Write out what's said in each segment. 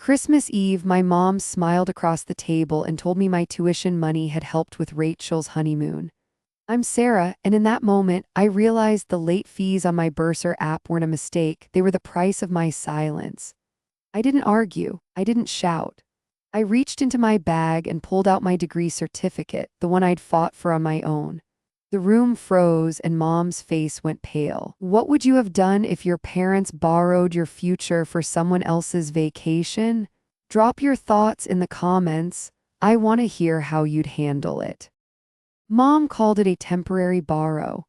Christmas Eve, my mom smiled across the table and told me my tuition money had helped with Rachel's honeymoon. I'm Sarah, and in that moment, I realized the late fees on my Bursar app weren't a mistake, they were the price of my silence. I didn't argue, I didn't shout. I reached into my bag and pulled out my degree certificate, the one I'd fought for on my own. The room froze and Mom's face went pale. What would you have done if your parents borrowed your future for someone else's vacation? Drop your thoughts in the comments. I want to hear how you'd handle it. Mom called it a temporary borrow.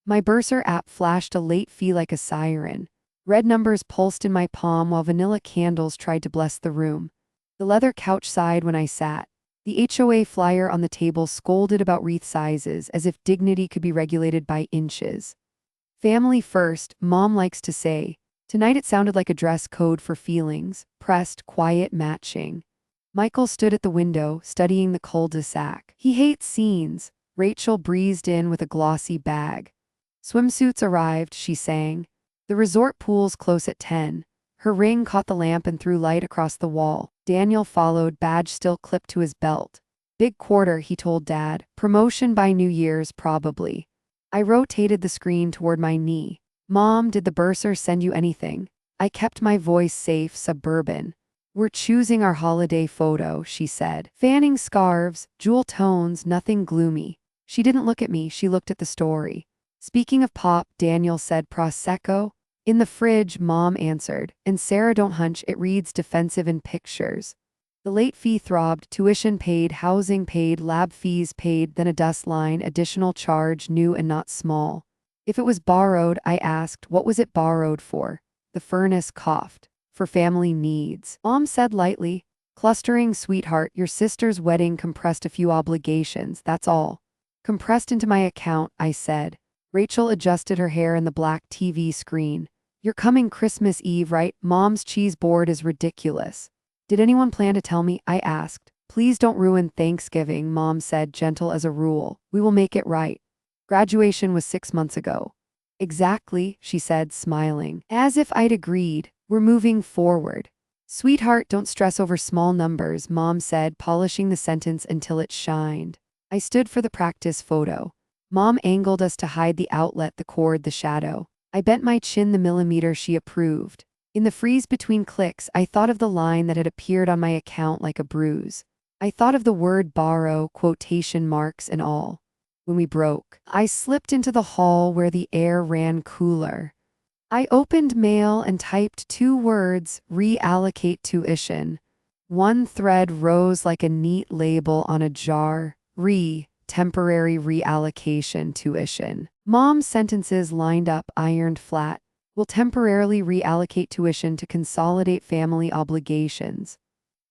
My Bursar app flashed a late fee like a siren. Red numbers pulsed in my palm while vanilla candles tried to bless the room. The leather couch sighed when I sat. The HOA flyer on the table scolded about wreath sizes as if dignity could be regulated by inches. Family first, Mom likes to say. Tonight it sounded like a dress code for feelings, pressed, quiet, matching. Michael stood at the window, studying the cul-de-sac. He hates scenes. Rachel breezed in with a glossy bag. Swimsuits arrived, she sang. The resort pool's close at 10. Her ring caught the lamp and threw light across the wall. Daniel followed, badge still clipped to his belt. Big quarter, he told Dad. Promotion by New Year's, probably. I rotated the screen toward my knee. Mom, did the bursar send you anything? I kept my voice safe, suburban. We're choosing our holiday photo, she said. Fanning scarves, jewel tones, nothing gloomy. She didn't look at me, she looked at the story. Speaking of pop, Daniel said, Prosecco? In the fridge, Mom answered. And Sarah, don't hunch, it reads defensive in pictures. The late fee throbbed, tuition paid, housing paid, lab fees paid, then a dust line, additional charge, new and not small. If it was borrowed, I asked, what was it borrowed for? The furnace coughed. For family needs. Mom said lightly, clustering, sweetheart, your sister's wedding compressed a few obligations, that's all. Compressed into my account, I said. Rachel adjusted her hair in the black TV screen. You're coming Christmas Eve, right? Mom's cheese board is ridiculous. Did anyone plan to tell me? I asked. Please don't ruin Thanksgiving, Mom said, gentle as a rule. We will make it right. Graduation was 6 months ago. Exactly, she said, smiling. As if I'd agreed. We're moving forward. Sweetheart, don't stress over small numbers, Mom said, polishing the sentence until it shined. I stood for the practice photo. Mom angled us to hide the outlet, the cord, the shadow. I bent my chin the millimeter she approved. In the freeze between clicks, I thought of the line that had appeared on my account like a bruise. I thought of the word borrow, quotation marks and all. When we broke, I slipped into the hall where the air ran cooler. I opened mail and typed 2 words, reallocate tuition. One thread rose like a neat label on a jar, temporary reallocation tuition. Mom's sentences lined up, ironed flat. Will temporarily reallocate tuition to consolidate family obligations.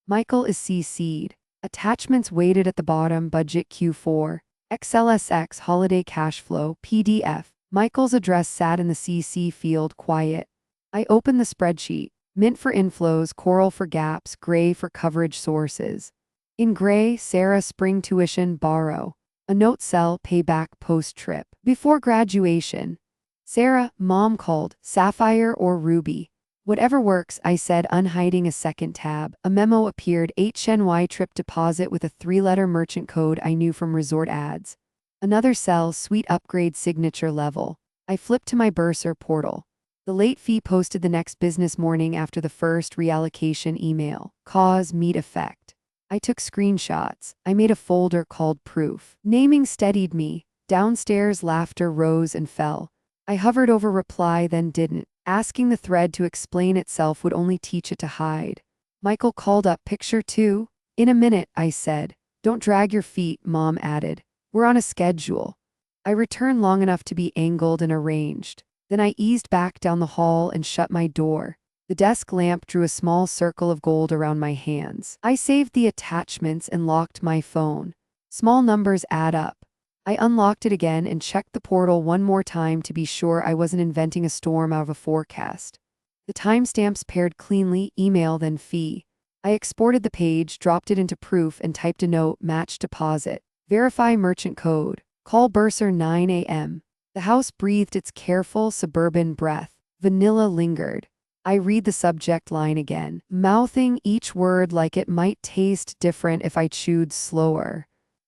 Michael is CC'd. Attachments waited at the bottom, budget Q4. XLSX holiday cash flow, PDF. Michael's address sat in the CC field, quiet. I opened the spreadsheet. Mint for inflows, coral for gaps, gray for coverage sources. In gray, Sarah spring tuition, borrow. A note cell, payback post-trip. Before graduation. Sarah, Mom called, sapphire or ruby. Whatever works, I said, unhiding a second tab. A memo appeared, HNY trip deposit with a 3-letter merchant code I knew from resort ads. Another cell, suite upgrade signature level. I flipped to my Bursar portal. The late fee posted the next business morning after the first reallocation email. Cause, meet effect. I took screenshots. I made a folder called Proof. Naming steadied me. Downstairs, laughter rose and fell. I hovered over reply, then didn't. Asking the thread to explain itself would only teach it to hide. Michael called up, picture 2? In a minute, I said. Don't drag your feet, Mom added. We're on a schedule. I returned long enough to be angled and arranged. Then I eased back down the hall and shut my door. The desk lamp drew a small circle of gold around my hands. I saved the attachments and locked my phone. Small numbers add up. I unlocked it again and checked the portal one more time to be sure I wasn't inventing a storm out of a forecast. The timestamps paired cleanly, email then fee. I exported the page, dropped it into Proof and typed a note, match deposit. Verify merchant code. Call Bursar 9 a.m. The house breathed its careful, suburban breath. Vanilla lingered. I read the subject line again, mouthing each word like it might taste different if I chewed slower.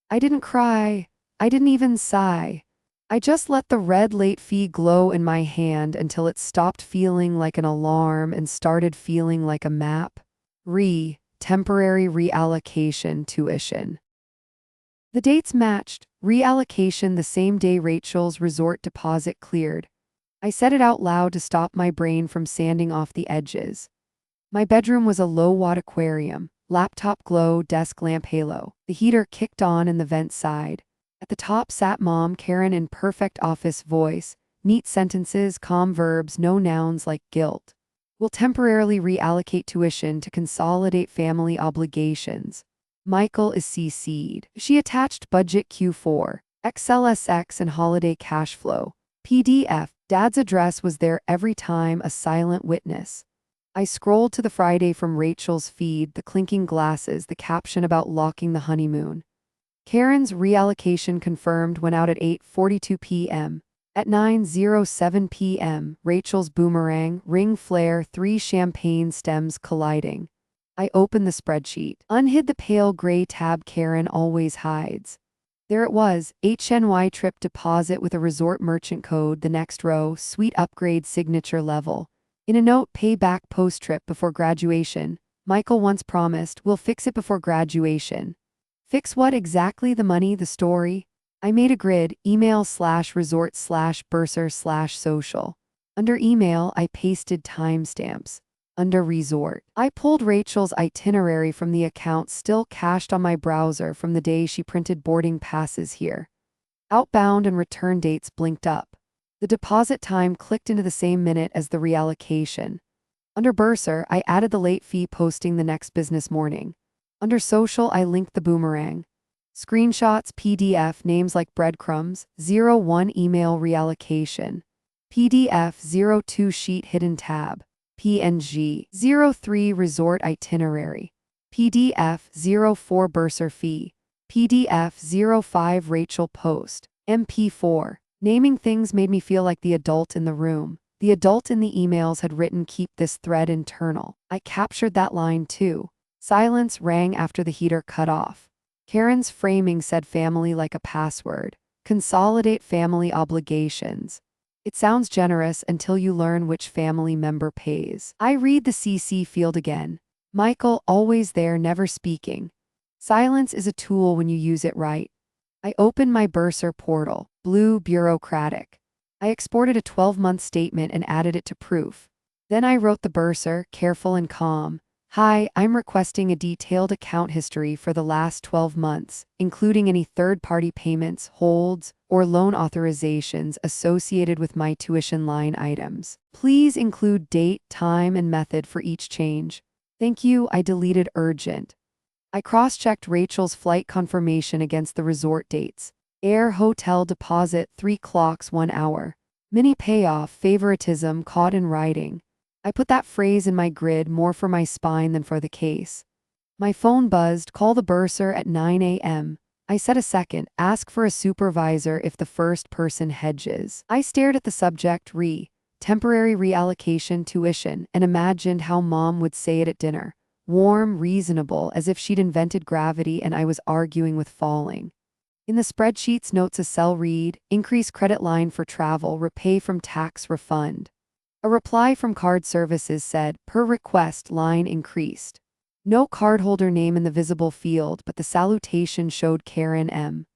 I didn't cry. I didn't even sigh. I just let the red late fee glow in my hand until it stopped feeling like an alarm and started feeling like a map. Temporary reallocation tuition. The dates matched. Reallocation the same day Rachel's resort deposit cleared. I said it out loud to stop my brain from sanding off the edges. My bedroom was a low-watt aquarium, laptop glow, desk lamp halo. The heater kicked on and the vent sighed. At the top sat Mom, Karen in perfect office voice, neat sentences, calm verbs, no nouns like guilt. We'll temporarily reallocate tuition to consolidate family obligations. Michael is CC'd. She attached budget Q4, XLSX and holiday cash flow. PDF. Dad's address was there every time, a silent witness. I scrolled to the Friday from Rachel's feed, the clinking glasses, the caption about locking the honeymoon. Karen's reallocation confirmed went out at 8:42 p.m. At 9:07 p.m., Rachel's boomerang, ring flare, 3 champagne stems colliding. I opened the spreadsheet, unhid the pale gray tab Karen always hides. There it was, HNY trip deposit with a resort merchant code, the next row, suite upgrade signature level. In a note, pay back post-trip before graduation. Michael once promised, we'll fix it before graduation. Fix what exactly? The money, the story? I made a grid, email/resort/bursar/social. Under email, I pasted timestamps. Under resort, I pulled Rachel's itinerary from the account still cached on my browser from the day she printed boarding passes here. Outbound and return dates blinked up. The deposit time clicked into the same minute as the reallocation. Under Bursar, I added the late fee posting the next business morning. Under social, I linked the boomerang. Screenshots, PDF, names like breadcrumbs, 01 email reallocation. PDF 02 sheet hidden tab. PNG 03 resort itinerary. PDF 04 Bursar fee. PDF 05 Rachel post. MP4. Naming things made me feel like the adult in the room. The adult in the emails had written, keep this thread internal. I captured that line too. Silence rang after the heater cut off. Karen's framing said family like a password. Consolidate family obligations. It sounds generous until you learn which family member pays. I read the CC field again. Michael, always there, never speaking. Silence is a tool when you use it right. I opened my Bursar portal, blue, bureaucratic. I exported a 12-month statement and added it to proof. Then I wrote the Bursar, careful and calm. Hi, I'm requesting a detailed account history for the last 12 months, including any third-party payments, holds, or loan authorizations associated with my tuition line items. Please include date, time, and method for each change. Thank you. I deleted urgent. I cross-checked Rachel's flight confirmation against the resort dates. Air hotel deposit 3 clocks 1 hour. Mini payoff favoritism caught in writing. I put that phrase in my grid more for my spine than for the case. My phone buzzed, call the bursar at 9 a.m. I said a second, ask for a supervisor if the first person hedges. I stared at the subject, temporary reallocation tuition, and imagined how Mom would say it at dinner. Warm, reasonable, as if she'd invented gravity and I was arguing with falling. In the spreadsheet's notes a cell read, increase credit line for travel, repay from tax refund. A reply from card services said, per request, line increased. No cardholder name in the visible field, but the salutation showed Karen M.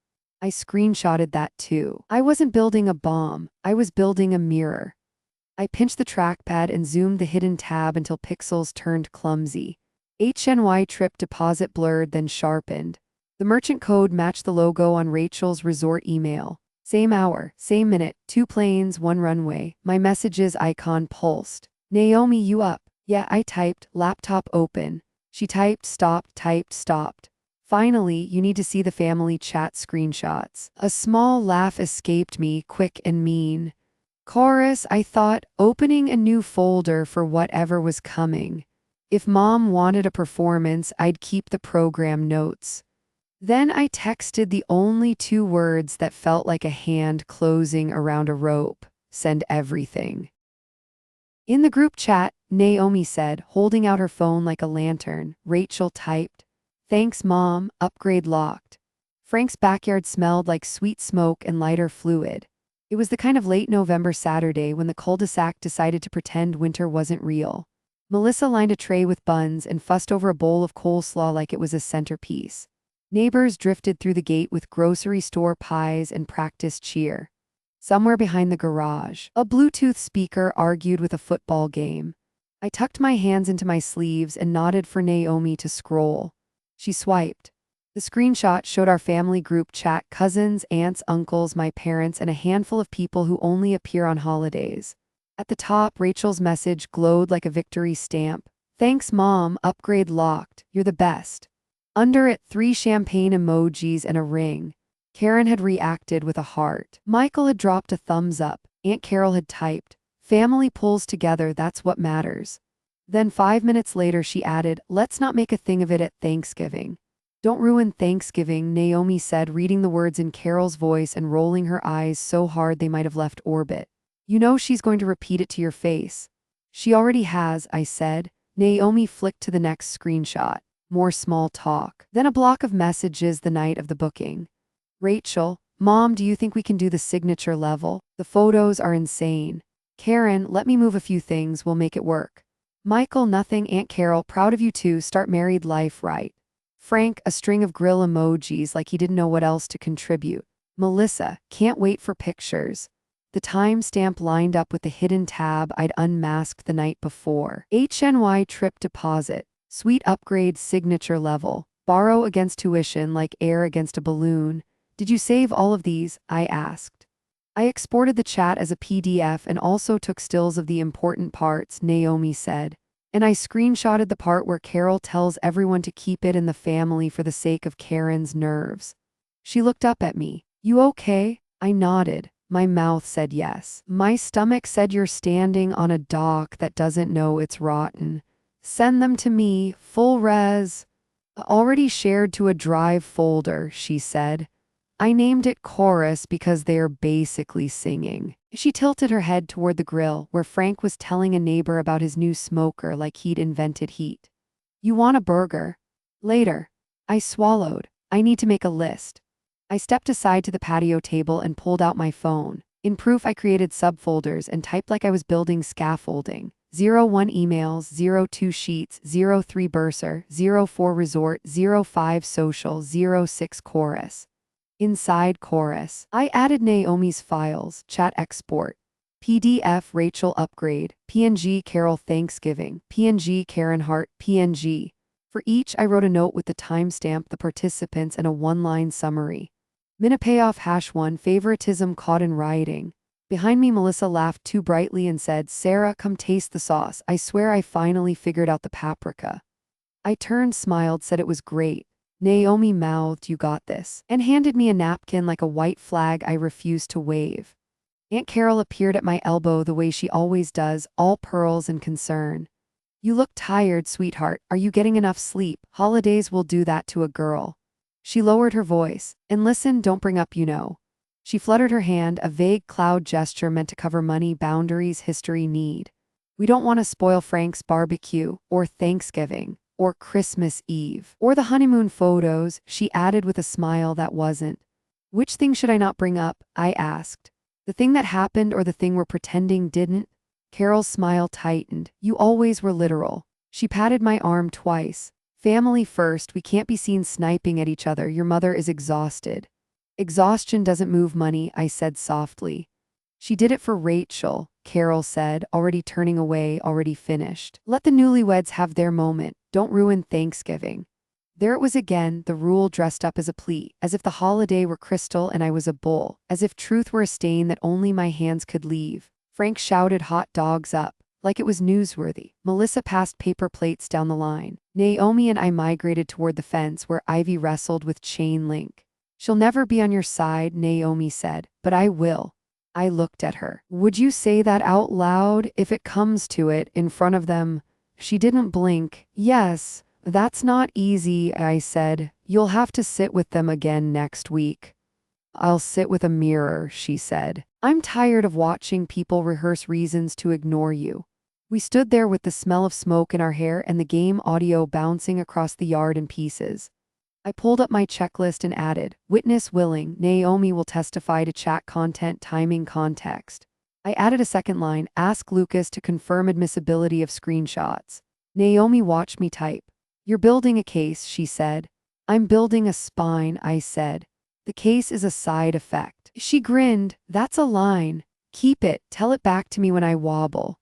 I screenshotted that too. I wasn't building a bomb, I was building a mirror. I pinched the trackpad and zoomed the hidden tab until pixels turned clumsy. HNY trip deposit blurred then sharpened. The merchant code matched the logo on Rachel's resort email. Same hour, same minute, 2 planes, 1 runway. My messages icon pulsed. Naomi, you up? Yeah, I typed, laptop open. She typed, stopped. Finally, you need to see the family chat screenshots. A small laugh escaped me, quick and mean. Chorus, I thought, opening a new folder for whatever was coming. If Mom wanted a performance, I'd keep the program notes. Then I texted the only 2 words that felt like a hand closing around a rope. Send everything. In the group chat, Naomi said, holding out her phone like a lantern. Rachel typed, "Thanks, Mom, upgrade locked." Frank's backyard smelled like sweet smoke and lighter fluid. It was the kind of late November Saturday when the cul-de-sac decided to pretend winter wasn't real. Melissa lined a tray with buns and fussed over a bowl of coleslaw like it was a centerpiece. Neighbors drifted through the gate with grocery store pies and practiced cheer. Somewhere behind the garage, a Bluetooth speaker argued with a football game. I tucked my hands into my sleeves and nodded for Naomi to scroll. She swiped. The screenshot showed our family group chat: cousins, aunts, uncles, my parents, and a handful of people who only appear on holidays. At the top, Rachel's message glowed like a victory stamp. "Thanks, Mom, upgrade locked. You're the best." Under it, 3 champagne emojis and a ring. Karen had reacted with a heart. Michael had dropped a thumbs up. Aunt Carol had typed, "Family pulls together, that's what matters." Then 5 minutes later she added, "Let's not make a thing of it at Thanksgiving." "Don't ruin Thanksgiving," Naomi said, reading the words in Carol's voice and rolling her eyes so hard they might have left orbit. "You know she's going to repeat it to your face." "She already has," I said. Naomi flicked to the next screenshot. More small talk. Then a block of messages the night of the booking. Rachel, "Mom, do you think we can do the signature level? The photos are insane." Karen, "Let me move a few things, we'll make it work." Michael, "Nothing." Aunt Carol, "Proud of you too, start married life right." Frank, a string of grill emojis like he didn't know what else to contribute. Melissa, "Can't wait for pictures." The timestamp lined up with the hidden tab I'd unmasked the night before. HNY trip deposit. Suite upgrade signature level. Borrow against tuition like air against a balloon. "Did you save all of these?" I asked. "I exported the chat as a PDF and also took stills of the important parts," Naomi said. "And I screenshotted the part where Carol tells everyone to keep it in the family for the sake of Karen's nerves." She looked up at me. "You okay?" I nodded. My mouth said yes. My stomach said, "You're standing on a dock that doesn't know it's rotten. Send them to me, full res." "Already shared to a drive folder," she said. "I named it Chorus because they're basically singing." She tilted her head toward the grill, where Frank was telling a neighbor about his new smoker like he'd invented heat. "You want a burger?" "Later." I swallowed. "I need to make a list." I stepped aside to the patio table and pulled out my phone. In proof, I created subfolders and typed like I was building scaffolding. 01 emails, 02 sheets, 03 bursar, 04 resort, 05 social, 06 chorus. Inside chorus, I added Naomi's files: chat export, PDF Rachel upgrade, PNG Carol Thanksgiving, PNG Karen Hart, PNG. For each, I wrote a note with the timestamp, the participants, and a one-line summary. Minute payoff #1 favoritism caught in writing. Behind me, Melissa laughed too brightly and said, "Sarah, come taste the sauce. I swear I finally figured out the paprika." I turned, smiled, said it was great. Naomi mouthed, "You got this," and handed me a napkin like a white flag I refused to wave. Aunt Carol appeared at my elbow the way she always does, all pearls and concern. "You look tired, sweetheart. Are you getting enough sleep? Holidays will do that to a girl." She lowered her voice. "And listen, don't bring up you know." She fluttered her hand, a vague cloud gesture meant to cover money, boundaries, history, need. "We don't want to spoil Frank's barbecue, or Thanksgiving, or Christmas Eve, or the honeymoon photos," she added with a smile that wasn't. "Which thing should I not bring up?" I asked. "The thing that happened or the thing we're pretending didn't?" Carol's smile tightened. "You always were literal." She patted my arm twice. "Family first, we can't be seen sniping at each other. Your mother is exhausted." "Exhaustion doesn't move money," I said softly. "She did it for Rachel," Carol said, already turning away, already finished. "Let the newlyweds have their moment. Don't ruin Thanksgiving." There it was again, the rule dressed up as a plea, as if the holiday were crystal and I was a bull, as if truth were a stain that only my hands could leave. Frank shouted hot dogs up, like it was newsworthy. Melissa passed paper plates down the line. Naomi and I migrated toward the fence where Ivy wrestled with chain link. "She'll never be on your side," Naomi said, "but I will." I looked at her. "Would you say that out loud, if it comes to it, in front of them?" She didn't blink. "Yes, that's not easy," I said. "You'll have to sit with them again next week." "I'll sit with a mirror," she said. "I'm tired of watching people rehearse reasons to ignore you." We stood there with the smell of smoke in our hair and the game audio bouncing across the yard in pieces. I pulled up my checklist and added, "Witness willing, Naomi will testify to chat content, timing, context." I added a second line, "Ask Lucas to confirm admissibility of screenshots." Naomi watched me type. "You're building a case," she said. "I'm building a spine," I said. "The case is a side effect." She grinned. "That's a line. Keep it, tell it back to me when I wobble."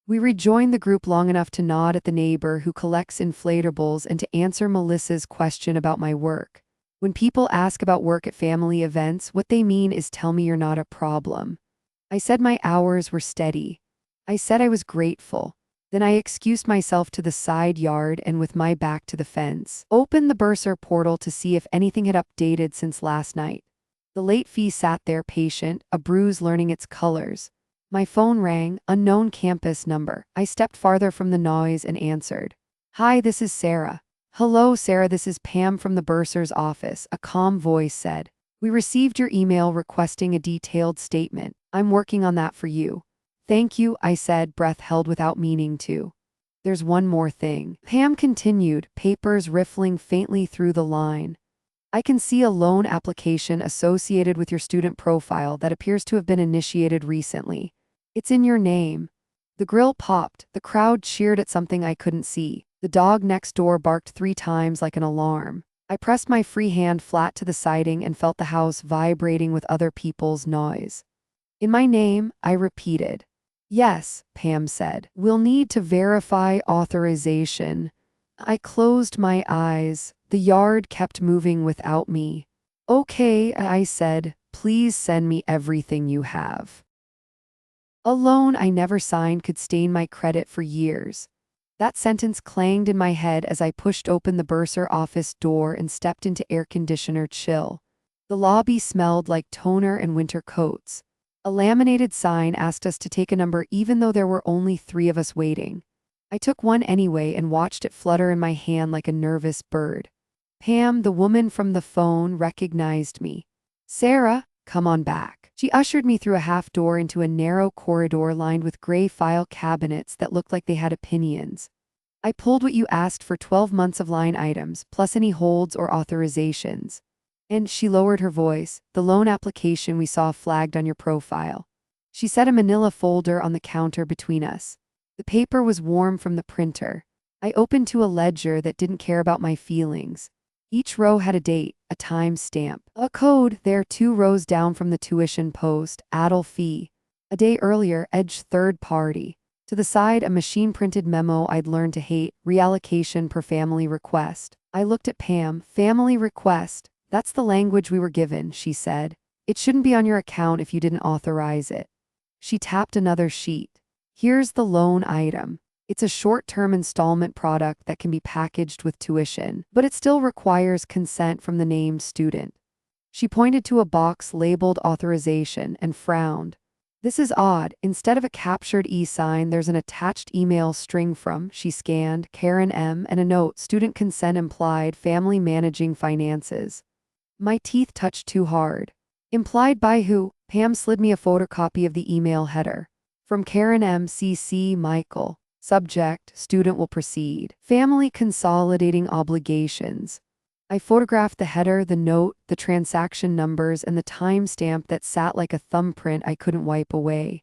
We rejoined the group long enough to nod at the neighbor who collects inflatables and to answer Melissa's question about my work. When people ask about work at family events, what they mean is, "Tell me you're not a problem." I said my hours were steady. I said I was grateful. Then I excused myself to the side yard and, with my back to the fence, opened the bursar portal to see if anything had updated since last night. The late fee sat there patient, a bruise learning its colors. My phone rang, unknown campus number. I stepped farther from the noise and answered. "Hi, this is Sarah." "Hello, Sarah, this is Pam from the bursar's office," a calm voice said. "We received your email requesting a detailed statement. I'm working on that for you." "Thank you," I said, breath held without meaning to. "There's one more thing," Pam continued, papers riffling faintly through the line. "I can see a loan application associated with your student profile that appears to have been initiated recently. It's in your name." The grill popped. The crowd cheered at something I couldn't see. The dog next door barked 3 times like an alarm. I pressed my free hand flat to the siding and felt the house vibrating with other people's noise. "In my name," I repeated. "Yes," Pam said. "We'll need to verify authorization." I closed my eyes. The yard kept moving without me. "Okay," I said. "Please send me everything you have." A loan I never signed could stain my credit for years. That sentence clanged in my head as I pushed open the bursar office door and stepped into air conditioner chill. The lobby smelled like toner and winter coats. A laminated sign asked us to take a number even though there were only 3 of us waiting. I took one anyway and watched it flutter in my hand like a nervous bird. Pam, the woman from the phone, recognized me. "Sarah, come on back." She ushered me through a half door into a narrow corridor lined with gray file cabinets that looked like they had opinions. "I pulled what you asked for, 12 months of line items, plus any holds or authorizations." And she lowered her voice, "The loan application we saw flagged on your profile." She set a manila folder on the counter between us. The paper was warm from the printer. I opened to a ledger that didn't care about my feelings. Each row had a date, a time stamp, a code there 2 rows down from the tuition post, addle fee. A day earlier, edge third party. To the side, a machine-printed memo I'd learned to hate, reallocation per family request. I looked at Pam. "Family request. That's the language we were given," she said. "It shouldn't be on your account if you didn't authorize it." She tapped another sheet. "Here's the loan item. It's a short-term installment product that can be packaged with tuition, but it still requires consent from the named student." She pointed to a box labeled authorization and frowned. "This is odd. Instead of a captured e-sign, there's an attached email string from," she scanned, "Karen M. and a note, student consent implied, family managing finances." My teeth touched too hard. "Implied by who?" Pam slid me a photocopy of the email header. "From Karen M. CC Michael. Subject, student will proceed. Family consolidating obligations." I photographed the header, the note, the transaction numbers, and the timestamp that sat like a thumbprint I couldn't wipe away.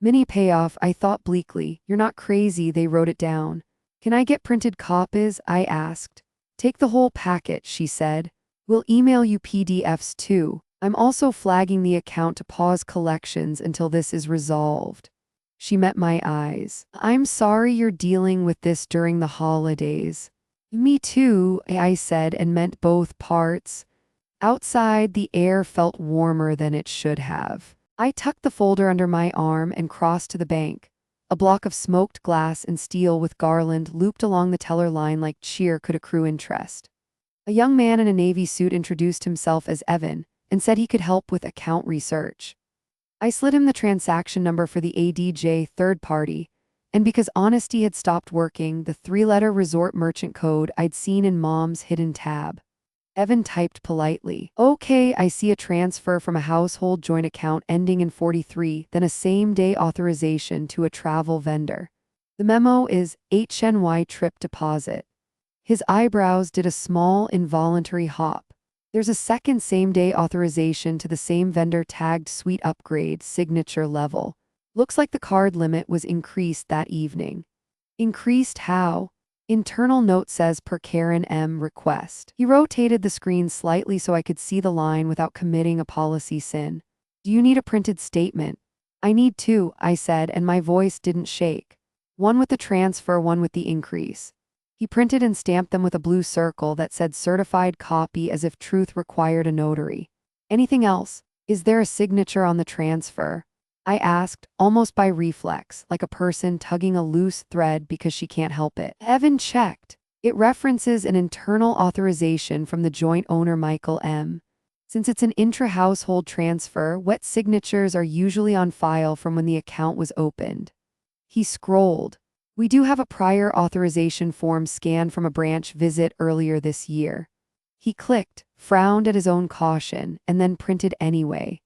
"Mini payoff," I thought bleakly. "You're not crazy," they wrote it down. "Can I get printed copies?" I asked. "Take the whole packet," she said. "We'll email you PDFs too. I'm also flagging the account to pause collections until this is resolved." She met my eyes. "I'm sorry you're dealing with this during the holidays." "Me too," I said, and meant both parts. Outside, the air felt warmer than it should have. I tucked the folder under my arm and crossed to the bank. A block of smoked glass and steel with garland looped along the teller line like cheer could accrue interest. A young man in a navy suit introduced himself as Evan and said he could help with account research. I slid him the transaction number for the ADJ third party, and because honesty had stopped working, the 3-letter resort merchant code I'd seen in Mom's hidden tab. Evan typed politely. "Okay, I see a transfer from a household joint account ending in 43, then a same-day authorization to a travel vendor." The memo is HNY trip deposit. His eyebrows did a small, involuntary hop. There's a second same-day authorization to the same vendor tagged suite upgrade, signature level. Looks like the card limit was increased that evening. Increased how? Internal note says per Karen M. request. He rotated the screen slightly so I could see the line without committing a policy sin. Do you need a printed statement? I need two, I said, and my voice didn't shake. One with the transfer, one with the increase. He printed and stamped them with a blue circle that said certified copy as if truth required a notary. Anything else? Is there a signature on the transfer? I asked, almost by reflex, like a person tugging a loose thread because she can't help it. Evan checked. It references an internal authorization from the joint owner Michael M. Since it's an intra-household transfer, wet signatures are usually on file from when the account was opened. He scrolled. We do have a prior authorization form scanned from a branch visit earlier this year. He clicked, frowned at his own caution, and then printed anyway.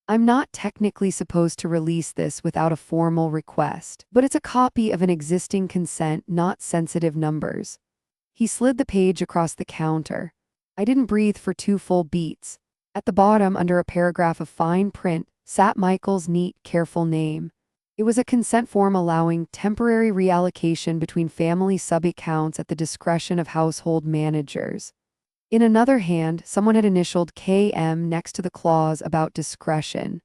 I'm not technically supposed to release this without a formal request, but it's a copy of an existing consent, not sensitive numbers. He slid the page across the counter. I didn't breathe for 2 full beats. At the bottom, under a paragraph of fine print, sat Michael's neat, careful name. It was a consent form allowing temporary reallocation between family sub-accounts at the discretion of household managers. In another hand, someone had initialed KM next to the clause about discretion.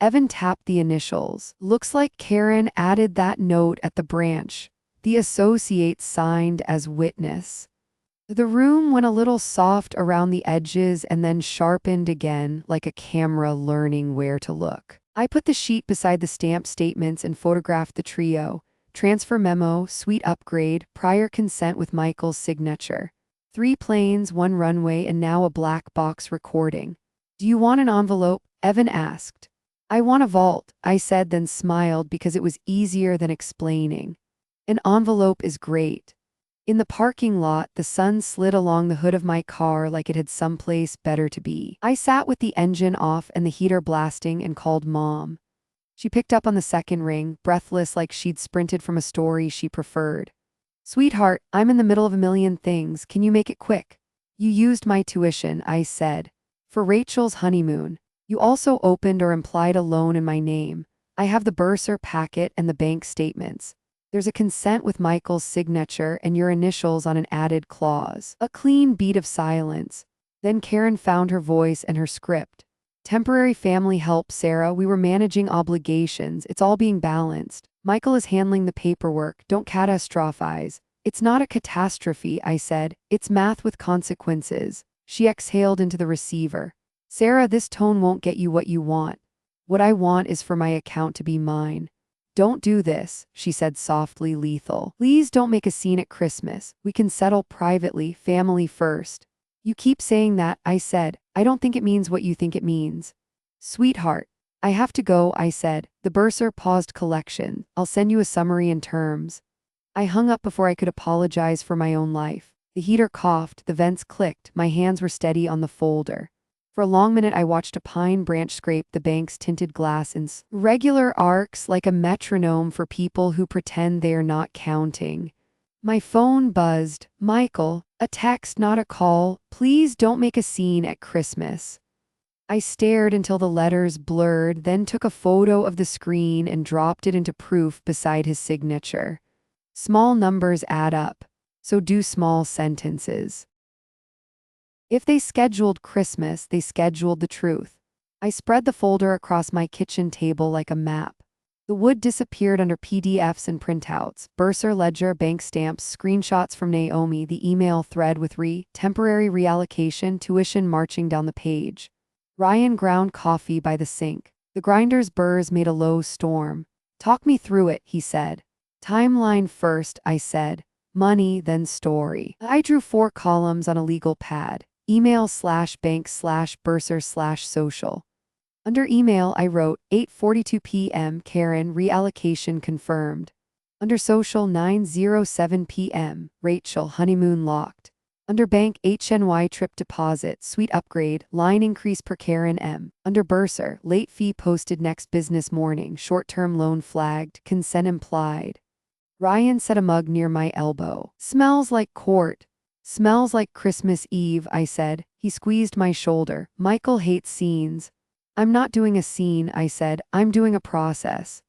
Evan tapped the initials. Looks like Karen added that note at the branch. The associate signed as witness. The room went a little soft around the edges and then sharpened again, like a camera learning where to look. I put the sheet beside the stamped statements and photographed the trio. Transfer memo, suite upgrade, prior consent with Michael's signature. 3 planes, 1 runway, and now a black box recording. Do you want an envelope? Evan asked. I want a vault, I said, then smiled because it was easier than explaining. An envelope is great. In the parking lot, the sun slid along the hood of my car like it had someplace better to be. I sat with the engine off and the heater blasting and called Mom. She picked up on the second ring, breathless like she'd sprinted from a story she preferred. Sweetheart, I'm in the middle of a million things. Can you make it quick? You used my tuition, I said. For Rachel's honeymoon. You also opened or implied a loan in my name. I have the bursar packet and the bank statements. There's a consent with Michael's signature and your initials on an added clause. A clean beat of silence. Then Karen found her voice and her script. Temporary family help, Sarah. We were managing obligations. It's all being balanced. Michael is handling the paperwork. Don't catastrophize. It's not a catastrophe, I said. It's math with consequences. She exhaled into the receiver. Sarah, this tone won't get you what you want. What I want is for my account to be mine. Don't do this, she said softly, lethal. Please don't make a scene at Christmas. We can settle privately, family first. You keep saying that, I said. I don't think it means what you think it means. Sweetheart. I have to go, I said. The bursar paused collection. I'll send you a summary and terms. I hung up before I could apologize for my own life. The heater coughed, the vents clicked, my hands were steady on the folder. For a long minute I watched a pine branch scrape the bank's tinted glass in regular arcs like a metronome for people who pretend they are not counting. My phone buzzed. Michael, a text, not a call. Please don't make a scene at Christmas. I stared until the letters blurred, then took a photo of the screen and dropped it into proof beside his signature. Small numbers add up, so do small sentences. If they scheduled Christmas, they scheduled the truth. I spread the folder across my kitchen table like a map. The wood disappeared under PDFs and printouts, bursar ledger, bank stamps, screenshots from Naomi, the email thread with temporary reallocation, tuition marching down the page. Ryan ground coffee by the sink. The grinder's burrs made a low storm. Talk me through it, he said. Timeline first, I said. Money, then story. I drew 4 columns on a legal pad. Email / bank / bursar / social. Under email, I wrote 8:42 p.m. Karen, reallocation confirmed. Under social, 9:07 p.m. Rachel, honeymoon locked. Under bank, HNY trip deposit, suite upgrade, line increase per Karen M. Under bursar, late fee posted next business morning, short-term loan flagged, consent implied. Ryan set a mug near my elbow. Smells like court. Smells like Christmas Eve, I said. He squeezed my shoulder. Michael hates scenes. I'm not doing a scene, I said. I'm doing a process.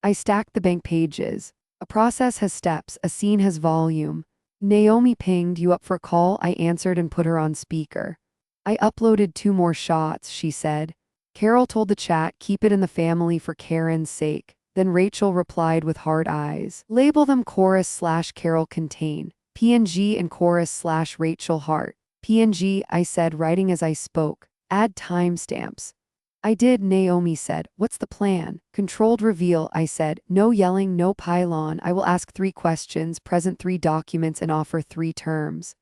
I stacked the bank pages. A process has steps, a scene has volume. Naomi pinged, "You up for a call?" I answered and put her on speaker. I uploaded 2 more shots, she said. Carol told the chat, "Keep it in the family for Karen's sake." Then Rachel replied with hard eyes. "Label them chorus/Carol contain. PNG and chorus/Rachel heart." PNG, I said, writing as I spoke. Add timestamps. I did, Naomi said. "What's the plan?" Controlled reveal, I said. No yelling, no pylon. I will ask 3 questions, present 3 documents, and offer 3 terms.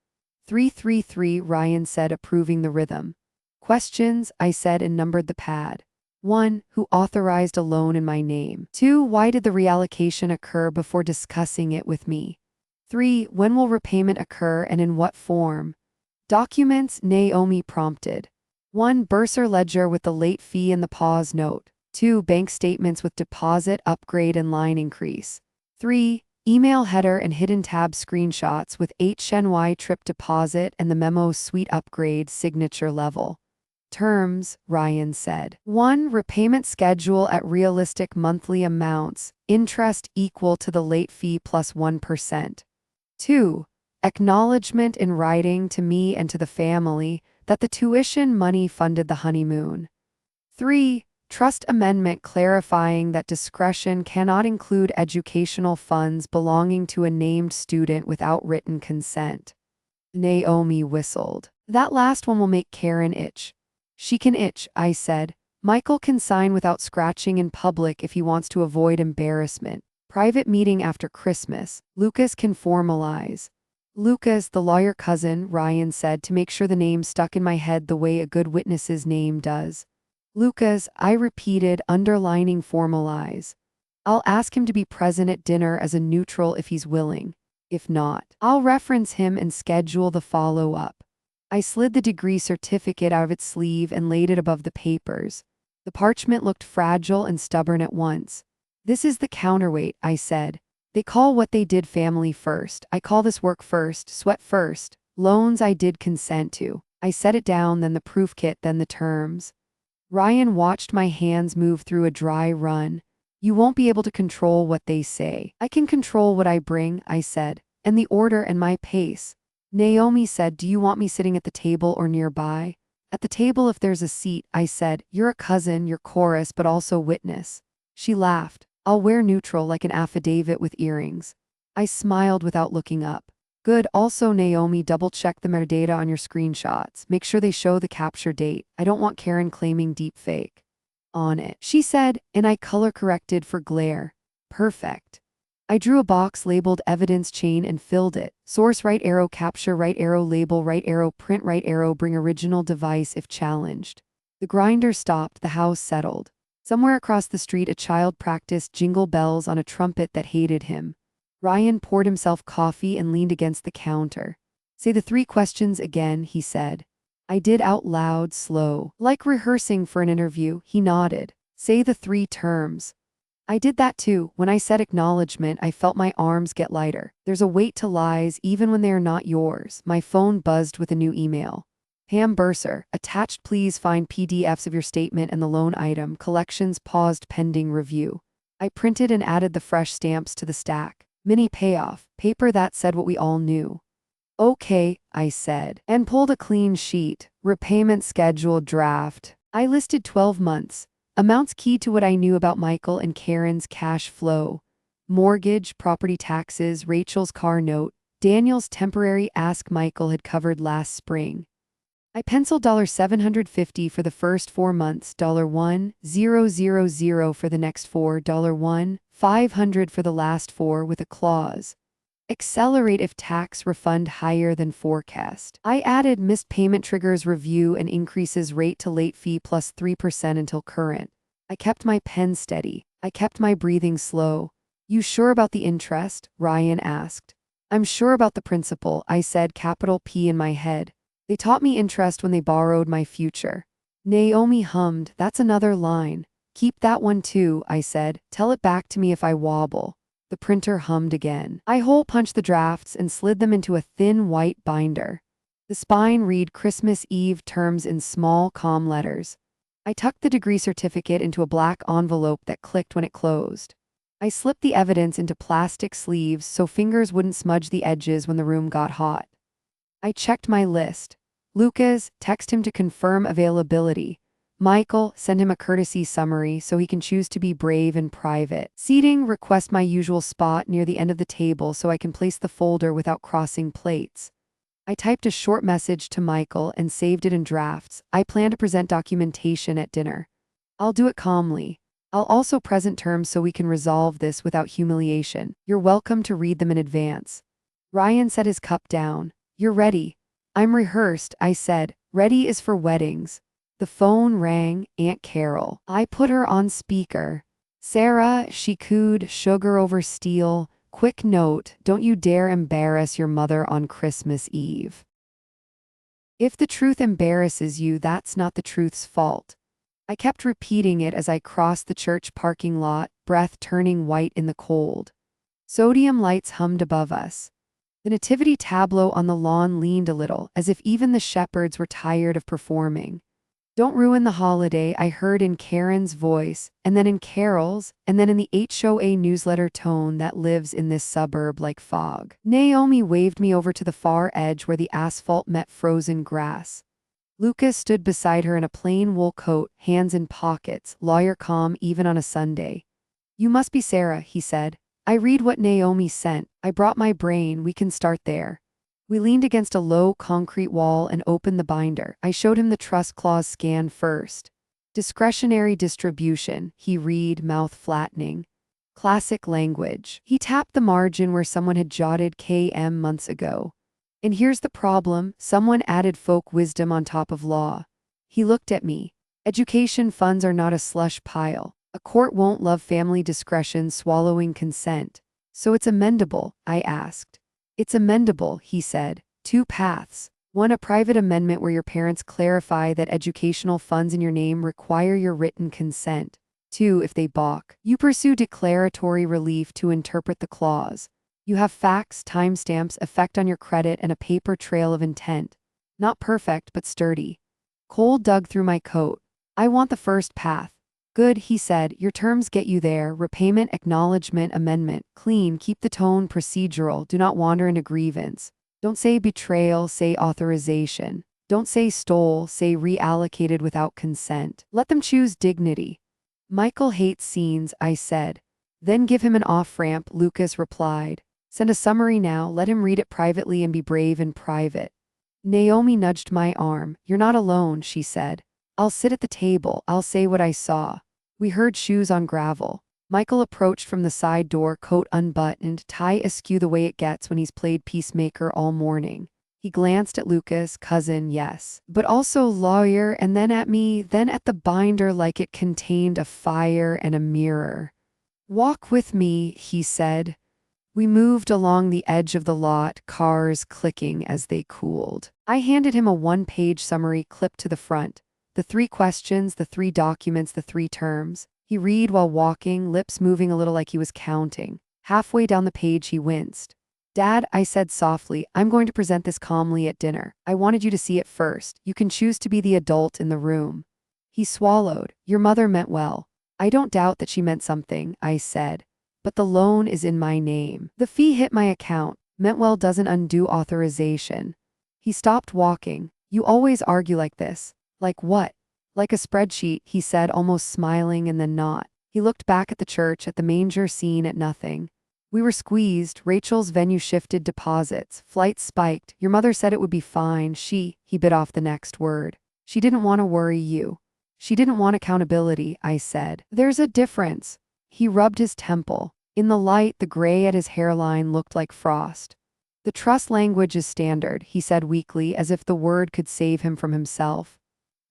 333, Ryan said, approving the rhythm. Questions, I said, and numbered the pad. 1. Who authorized a loan in my name? 2. Why did the reallocation occur before discussing it with me? 3. When will repayment occur and in what form? Documents, Naomi prompted. 1. Bursar ledger with the late fee and the pause note. 2. Bank statements with deposit, upgrade, and line increase. 3. Email header and hidden tab screenshots with HNY trip deposit and the memo suite upgrade signature level. Terms, Ryan said. 1. Repayment schedule at realistic monthly amounts, interest equal to the late fee plus 1%. 2. Acknowledgement in writing to me and to the family that the tuition money funded the honeymoon. 3. Trust amendment clarifying that discretion cannot include educational funds belonging to a named student without written consent. Naomi whistled. That last one will make Karen itch. She can itch, I said. Michael can sign without scratching in public if he wants to avoid embarrassment. Private meeting after Christmas. Lucas can formalize. Lucas, the lawyer cousin, Ryan said, to make sure the name stuck in my head the way a good witness's name does. Lucas, I repeated, underlining formalize. I'll ask him to be present at dinner as a neutral if he's willing. If not, I'll reference him and schedule the follow-up. I slid the degree certificate out of its sleeve and laid it above the papers. The parchment looked fragile and stubborn at once. This is the counterweight, I said. They call what they did family first. I call this work first, sweat first. Loans I did consent to. I set it down, then the proof kit, then the terms. Ryan watched my hands move through a dry run. You won't be able to control what they say. I can control what I bring, I said, and the order and my pace. Naomi said, "Do you want me sitting at the table or nearby?" "At the table if there's a seat," I said. "You're a cousin, you're chorus, but also witness." She laughed. "I'll wear neutral like an affidavit with earrings." I smiled without looking up. "Good. Also, Naomi, double-check the metadata on your screenshots. Make sure they show the capture date. I don't want Karen claiming deepfake." "On it," she said, and I color-corrected for glare. Perfect. I drew a box labeled evidence chain and filled it. Source right arrow, capture right arrow, label right arrow, print right arrow, bring original device if challenged. The grinder stopped, the house settled. Somewhere across the street a child practiced jingle bells on a trumpet that hated him. Ryan poured himself coffee and leaned against the counter. "Say the 3 questions again," he said. I did out loud, slow, like rehearsing for an interview. He nodded. "Say the 3 terms." I did that too. When I said acknowledgement, I felt my arms get lighter. There's a weight to lies even when they are not yours. My phone buzzed with a new email. Pam Bursar, attached, please find PDFs of your statement and the loan item. Collections paused pending review. I printed and added the fresh stamps to the stack. Mini payoff, paper that said what we all knew. "Okay," I said, and pulled a clean sheet. Repayment schedule draft. I listed 12 months. Amounts keyed to what I knew about Michael and Karen's cash flow. Mortgage, property taxes, Rachel's car note, Daniel's temporary ask Michael had covered last spring. I penciled $750 for the first 4 months, $1,000 for the next 4, $1,500 for the last 4 with a clause. Accelerate if tax refund higher than forecast. I added missed payment triggers review and increases rate to late fee plus 3% until current. I kept my pen steady. I kept my breathing slow. "You sure about the interest?" Ryan asked. "I'm sure about the principal," I said, capital P in my head. "They taught me interest when they borrowed my future." Naomi hummed, "That's another line." "Keep that one too," I said. "Tell it back to me if I wobble." The printer hummed again. I hole punched the drafts and slid them into a thin white binder. The spine read Christmas Eve terms in small, calm letters. I tucked the degree certificate into a black envelope that clicked when it closed. I slipped the evidence into plastic sleeves so fingers wouldn't smudge the edges when the room got hot. I checked my list. Lucas, text him to confirm availability. Michael, send him a courtesy summary so he can choose to be brave and private. Seating, request my usual spot near the end of the table so I can place the folder without crossing plates. I typed a short message to Michael and saved it in drafts. I plan to present documentation at dinner. I'll do it calmly. I'll also present terms so we can resolve this without humiliation. You're welcome to read them in advance. Ryan set his cup down. You're ready. I'm rehearsed, I said. Ready is for weddings. The phone rang. Aunt Carol. I put her on speaker. Sarah, she cooed, sugar over steel. Quick note, don't you dare embarrass your mother on Christmas Eve. If the truth embarrasses you, that's not the truth's fault. I kept repeating it as I crossed the church parking lot, breath turning white in the cold. Sodium lights hummed above us. The nativity tableau on the lawn leaned a little, as if even the shepherds were tired of performing. Don't ruin the holiday, I heard in Karen's voice, and then in Carol's, and then in the HOA newsletter tone that lives in this suburb like fog. Naomi waved me over to the far edge where the asphalt met frozen grass. Lucas stood beside her in a plain wool coat, hands in pockets, lawyer calm even on a Sunday. You must be Sarah, he said. I read what Naomi sent. I brought my brain, we can start there. We leaned against a low concrete wall and opened the binder. I showed him the trust clause scan first. Discretionary distribution, he read, mouth flattening. Classic language. He tapped the margin where someone had jotted KM months ago. And here's the problem, someone added folk wisdom on top of law. He looked at me. Education funds are not a slush pile. A court won't love family discretion swallowing consent. So it's amendable, I asked. It's amendable, he said. 2 paths. 1, a private amendment where your parents clarify that educational funds in your name require your written consent. 2, if they balk, you pursue declaratory relief to interpret the clause. You have facts, timestamps, effect on your credit, and a paper trail of intent. Not perfect, but sturdy. Cole dug through my coat. I want the first path. Good, he said, your terms get you there. Repayment, acknowledgement, amendment. Clean, keep the tone procedural, do not wander into grievance. Don't say betrayal, say authorization. Don't say stole, say reallocated without consent. Let them choose dignity. Michael hates scenes, I said. Then give him an off-ramp, Lucas replied. Send a summary now, let him read it privately and be brave in private. Naomi nudged my arm. You're not alone, she said. I'll sit at the table, I'll say what I saw. We heard shoes on gravel. Michael approached from the side door, coat unbuttoned, tie askew the way it gets when he's played peacemaker all morning. He glanced at Lucas, cousin, yes, but also lawyer, and then at me, then at the binder like it contained a fire and a mirror. Walk with me, he said. We moved along the edge of the lot, cars clicking as they cooled. I handed him a 1-page summary clipped to the front. The 3 questions, the 3 documents, the 3 terms. He read while walking, lips moving a little like he was counting. Halfway down the page, he winced. Dad, I said softly, I'm going to present this calmly at dinner. I wanted you to see it first. You can choose to be the adult in the room. He swallowed. Your mother meant well. I don't doubt that she meant something, I said. But the loan is in my name. The fee hit my account. Meant well doesn't undo authorization. He stopped walking. You always argue like this. Like what? Like a spreadsheet, he said, almost smiling and then not. He looked back at the church, at the manger scene, at nothing. We were squeezed. Rachel's venue shifted deposits. Flights spiked. Your mother said it would be fine. He bit off the next word. She didn't want to worry you. She didn't want accountability, I said. There's a difference. He rubbed his temple. In the light, the gray at his hairline looked like frost. The trust language is standard, he said weakly, as if the word could save him from himself.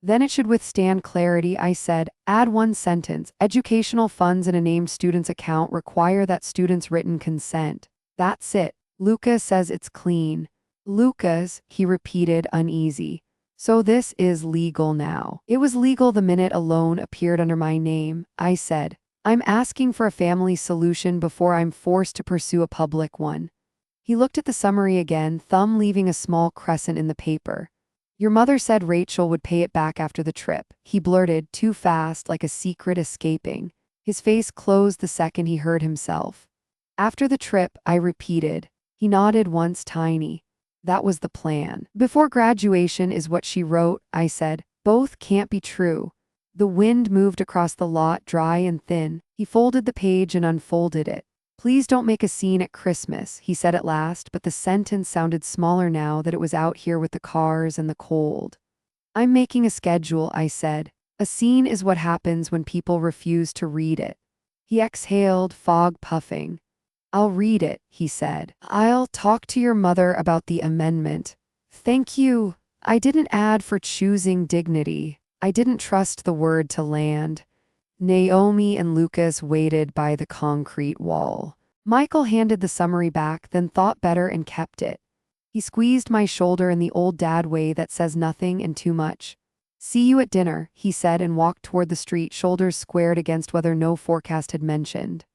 Then it should withstand clarity, I said. Add 1 sentence. Educational funds in a named student's account require that student's written consent. That's it. Lucas says it's clean. Lucas, he repeated, uneasy. So this is legal now. It was legal the minute a loan appeared under my name, I said. I'm asking for a family solution before I'm forced to pursue a public one. He looked at the summary again, thumb leaving a small crescent in the paper. Your mother said Rachel would pay it back after the trip. He blurted, too fast, like a secret escaping. His face closed the second he heard himself. After the trip, I repeated. He nodded once, tiny. That was the plan. Before graduation is what she wrote, I said. Both can't be true. The wind moved across the lot, dry and thin. He folded the page and unfolded it. Please don't make a scene at Christmas, he said at last, but the sentence sounded smaller now that it was out here with the cars and the cold. I'm making a schedule, I said. A scene is what happens when people refuse to read it. He exhaled, fog puffing. I'll read it, he said. I'll talk to your mother about the amendment. Thank you. I didn't add for choosing dignity. I didn't trust the word to land. Naomi and Lucas waited by the concrete wall. Michael handed the summary back, then thought better and kept it. He squeezed my shoulder in the old dad way that says nothing and too much. See you at dinner, he said and walked toward the street, shoulders squared against weather no forecast had mentioned.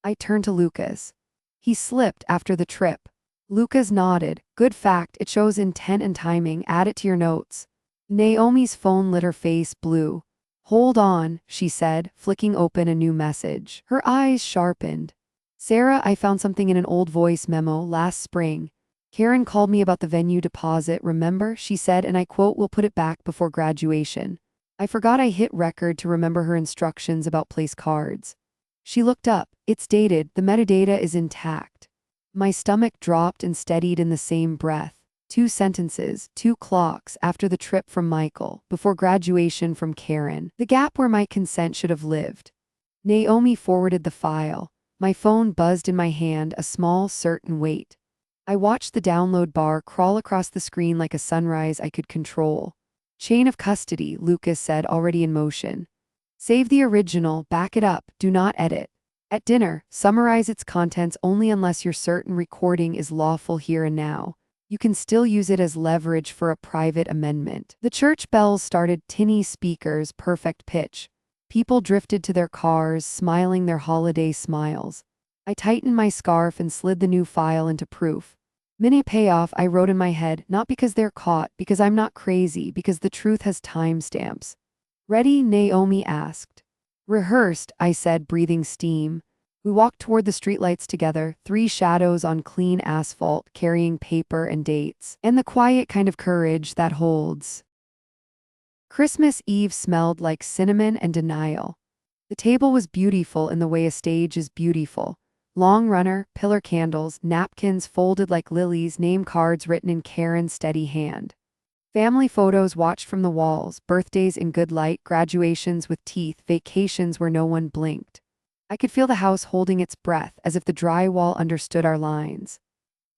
I turned to Lucas. He slipped after the trip. Lucas nodded. Good fact, it shows intent and timing, add it to your notes. Naomi's phone lit her face blue. Hold on, she said, flicking open a new message. Her eyes sharpened. Sarah, I found something in an old voice memo last spring. Karen called me about the venue deposit, remember? She said, and I quote, we'll put it back before graduation. I forgot I hit record to remember her instructions about place cards. She looked up. It's dated, the metadata is intact. My stomach dropped and steadied in the same breath. 2 sentences, 2 clocks after the trip from Michael, before graduation from Karen, the gap where my consent should have lived. Naomi forwarded the file. My phone buzzed in my hand, a small, certain weight. I watched the download bar crawl across the screen like a sunrise I could control. Chain of custody, Lucas said, already in motion. Save the original, back it up, do not edit. At dinner, summarize its contents only unless you're certain recording is lawful here and now. You can still use it as leverage for a private amendment. The church bells started, tinny speakers, perfect pitch. People drifted to their cars, smiling their holiday smiles. I tightened my scarf and slid the new file into proof. Mini payoff, I wrote in my head, not because they're caught, because I'm not crazy, because the truth has timestamps. Ready? Naomi asked. Rehearsed, I said, breathing steam. We walked toward the streetlights together, 3 shadows on clean asphalt, carrying paper and dates, and the quiet kind of courage that holds. Christmas Eve smelled like cinnamon and denial. The table was beautiful in the way a stage is beautiful. Long runner, pillar candles, napkins folded like lilies, name cards written in Karen's steady hand. Family photos watched from the walls, birthdays in good light, graduations with teeth, vacations where no one blinked. I could feel the house holding its breath, as if the drywall understood our lines.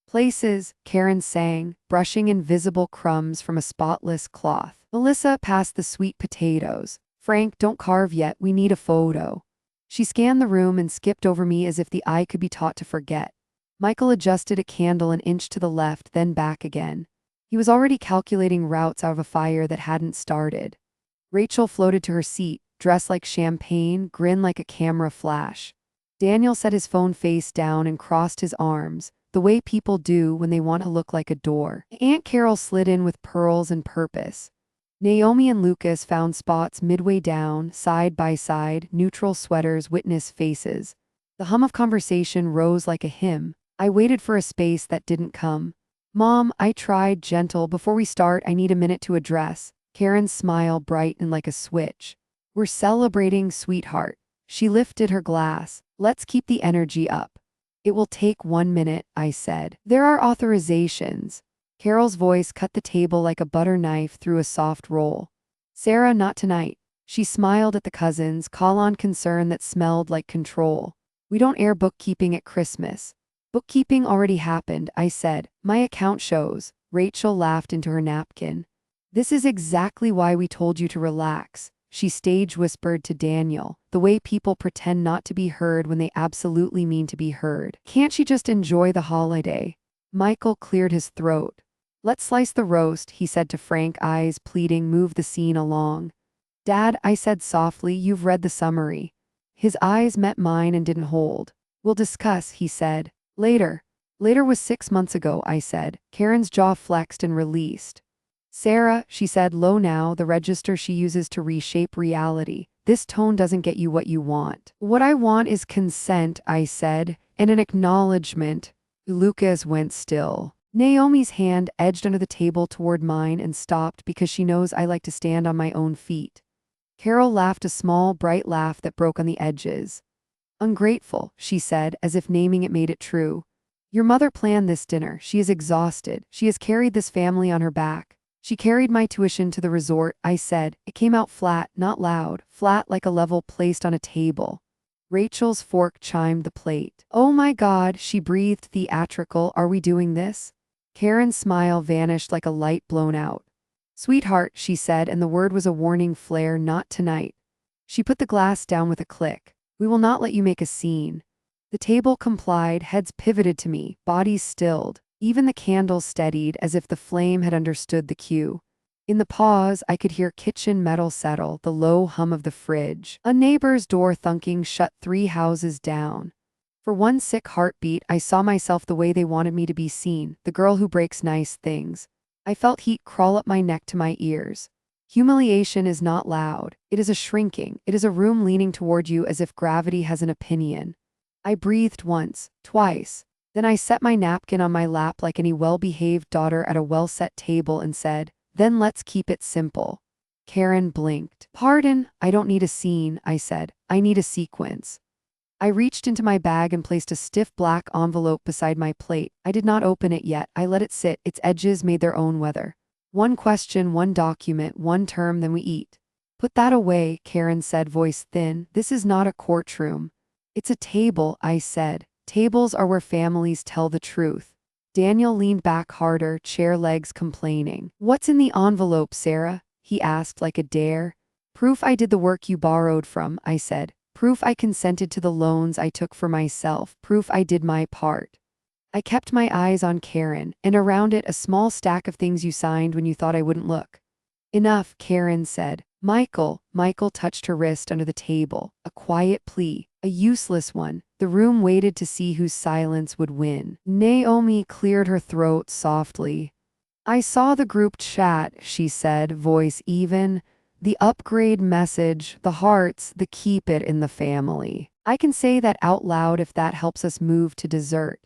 Places, Karen sang, brushing invisible crumbs from a spotless cloth. Melissa passed the sweet potatoes. Frank, don't carve yet, we need a photo. She scanned the room and skipped over me as if the eye could be taught to forget. Michael adjusted a candle an inch to the left, then back again. He was already calculating routes out of a fire that hadn't started. Rachel floated to her seat, dressed like champagne, grin like a camera flash. Daniel set his phone face down and crossed his arms, the way people do when they want to look like a door. Aunt Carol slid in with pearls and purpose. Naomi and Lucas found spots midway down, side by side, neutral sweaters, witness faces. The hum of conversation rose like a hymn. I waited for a space that didn't come. Mom, I tried, gentle, before we start, I need a minute to address. Karen's smile brightened like a switch. We're celebrating, sweetheart. She lifted her glass. Let's keep the energy up. It will take 1 minute, I said. There are authorizations. Carol's voice cut the table like a butter knife through a soft roll. Sarah, not tonight. She smiled at the cousins, call on concern that smelled like control. We don't air bookkeeping at Christmas. Bookkeeping already happened, I said. My account shows. Rachel laughed into her napkin. This is exactly why we told you to relax. She stage whispered to Daniel, the way people pretend not to be heard when they absolutely mean to be heard. Can't she just enjoy the holiday? Michael cleared his throat. Let's slice the roast, he said to Frank, eyes pleading, move the scene along. Dad, I said softly, you've read the summary. His eyes met mine and didn't hold. We'll discuss, he said. Later. Later was 6 months ago, I said. Karen's jaw flexed and released. Sarah, she said low now, the register she uses to reshape reality. This tone doesn't get you what you want. What I want is consent, I said, and an acknowledgement. Lucas went still. Naomi's hand edged under the table toward mine and stopped because she knows I like to stand on my own feet. Carol laughed a small, bright laugh that broke on the edges. Ungrateful, she said, as if naming it made it true. Your mother planned this dinner. She is exhausted. She has carried this family on her back. She carried my tuition to the resort, I said. It came out flat, not loud, flat like a level placed on a table. Rachel's fork chimed the plate. Oh my God, she breathed theatrical. Are we doing this? Karen's smile vanished like a light blown out. Sweetheart, she said, and the word was a warning flare, not tonight. She put the glass down with a click. We will not let you make a scene. The table complied, heads pivoted to me, bodies stilled. Even the candle steadied as if the flame had understood the cue. In the pause, I could hear kitchen metal settle, the low hum of the fridge. A neighbor's door thunking shut 3 houses down. For one sick heartbeat, I saw myself the way they wanted me to be seen, the girl who breaks nice things. I felt heat crawl up my neck to my ears. Humiliation is not loud. It is a shrinking. It is a room leaning toward you as if gravity has an opinion. I breathed once, twice. Then I set my napkin on my lap like any well-behaved daughter at a well-set table and said, then let's keep it simple. Karen blinked. Pardon, I don't need a scene, I said. I need a sequence. I reached into my bag and placed a stiff black envelope beside my plate. I did not open it yet. I let it sit. Its edges made their own weather. One question, one document, one term, then we eat. Put that away, Karen said, voice thin. This is not a courtroom. It's a table, I said. Tables are where families tell the truth. Daniel leaned back harder, chair legs complaining. What's in the envelope, Sarah? He asked like a dare. Proof I did the work you borrowed from, I said. Proof I consented to the loans I took for myself. Proof I did my part. I kept my eyes on Karen, and around it a small stack of things you signed when you thought I wouldn't look. Enough, Karen said. Michael touched her wrist under the table. A quiet plea. A useless one. The room waited to see whose silence would win. Naomi cleared her throat softly. I saw the group chat, she said, voice even. The upgrade message, the hearts, the keep it in the family. I can say that out loud if that helps us move to dessert.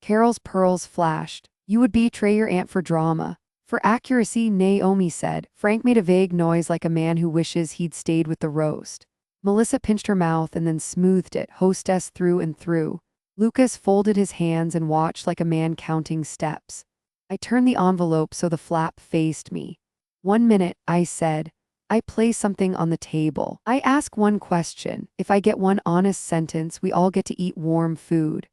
Carol's pearls flashed. You would betray your aunt for drama. For accuracy, Naomi said. Frank made a vague noise like a man who wishes he'd stayed with the roast. Melissa pinched her mouth and then smoothed it, hostess through and through. Lucas folded his hands and watched like a man counting steps. I turned the envelope so the flap faced me. 1 minute, I said. I place something on the table. I ask one question. If I get one honest sentence, we all get to eat warm food.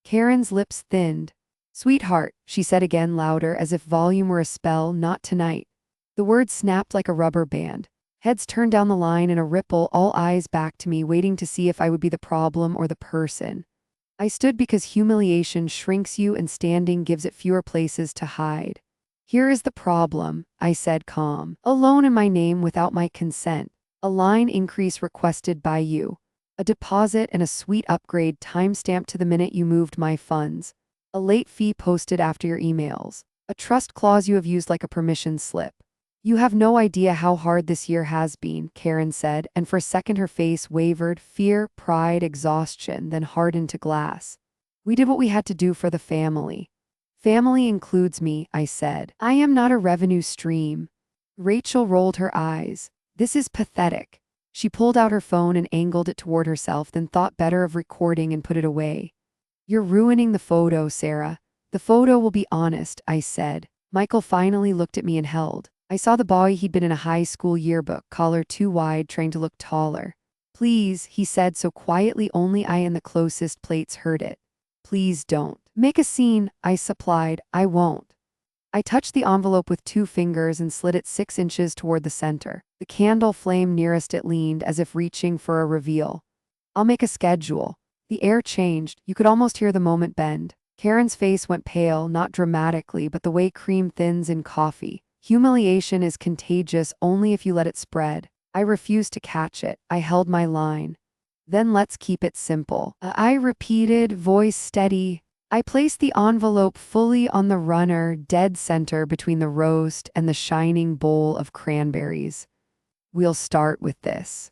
Karen's lips thinned. Sweetheart, she said again louder as if volume were a spell, not tonight. The words snapped like a rubber band. Heads turned down the line in a ripple, all eyes back to me, waiting to see if I would be the problem or the person. I stood because humiliation shrinks you and standing gives it fewer places to hide. Here is the problem, I said calm. A loan in my name without my consent. A line increase requested by you. A deposit and a sweet upgrade timestamped to the minute you moved my funds. A late fee posted after your emails. A trust clause you have used like a permission slip. You have no idea how hard this year has been, Karen said, and for a second her face wavered, fear, pride, exhaustion, then hardened to glass. We did what we had to do for the family. Family includes me, I said. I am not a revenue stream. Rachel rolled her eyes. This is pathetic. She pulled out her phone and angled it toward herself, then thought better of recording and put it away. You're ruining the photo, Sarah. The photo will be honest, I said. Michael finally looked at me and held. I saw the boy he'd been in a high school yearbook, collar too wide, trying to look taller. Please, he said so quietly only I and the closest plates heard it. Please don't. Make a scene, I supplied. I won't. I touched the envelope with 2 fingers and slid it 6 inches toward the center. The candle flame nearest it leaned as if reaching for a reveal. I'll make a schedule. The air changed. You could almost hear the moment bend. Karen's face went pale, not dramatically, but the way cream thins in coffee. Humiliation is contagious only if you let it spread. I refused to catch it. I held my line. Then let's keep it simple. I repeated, voice steady. I placed the envelope fully on the runner, dead center between the roast and the shining bowl of cranberries. We'll start with this.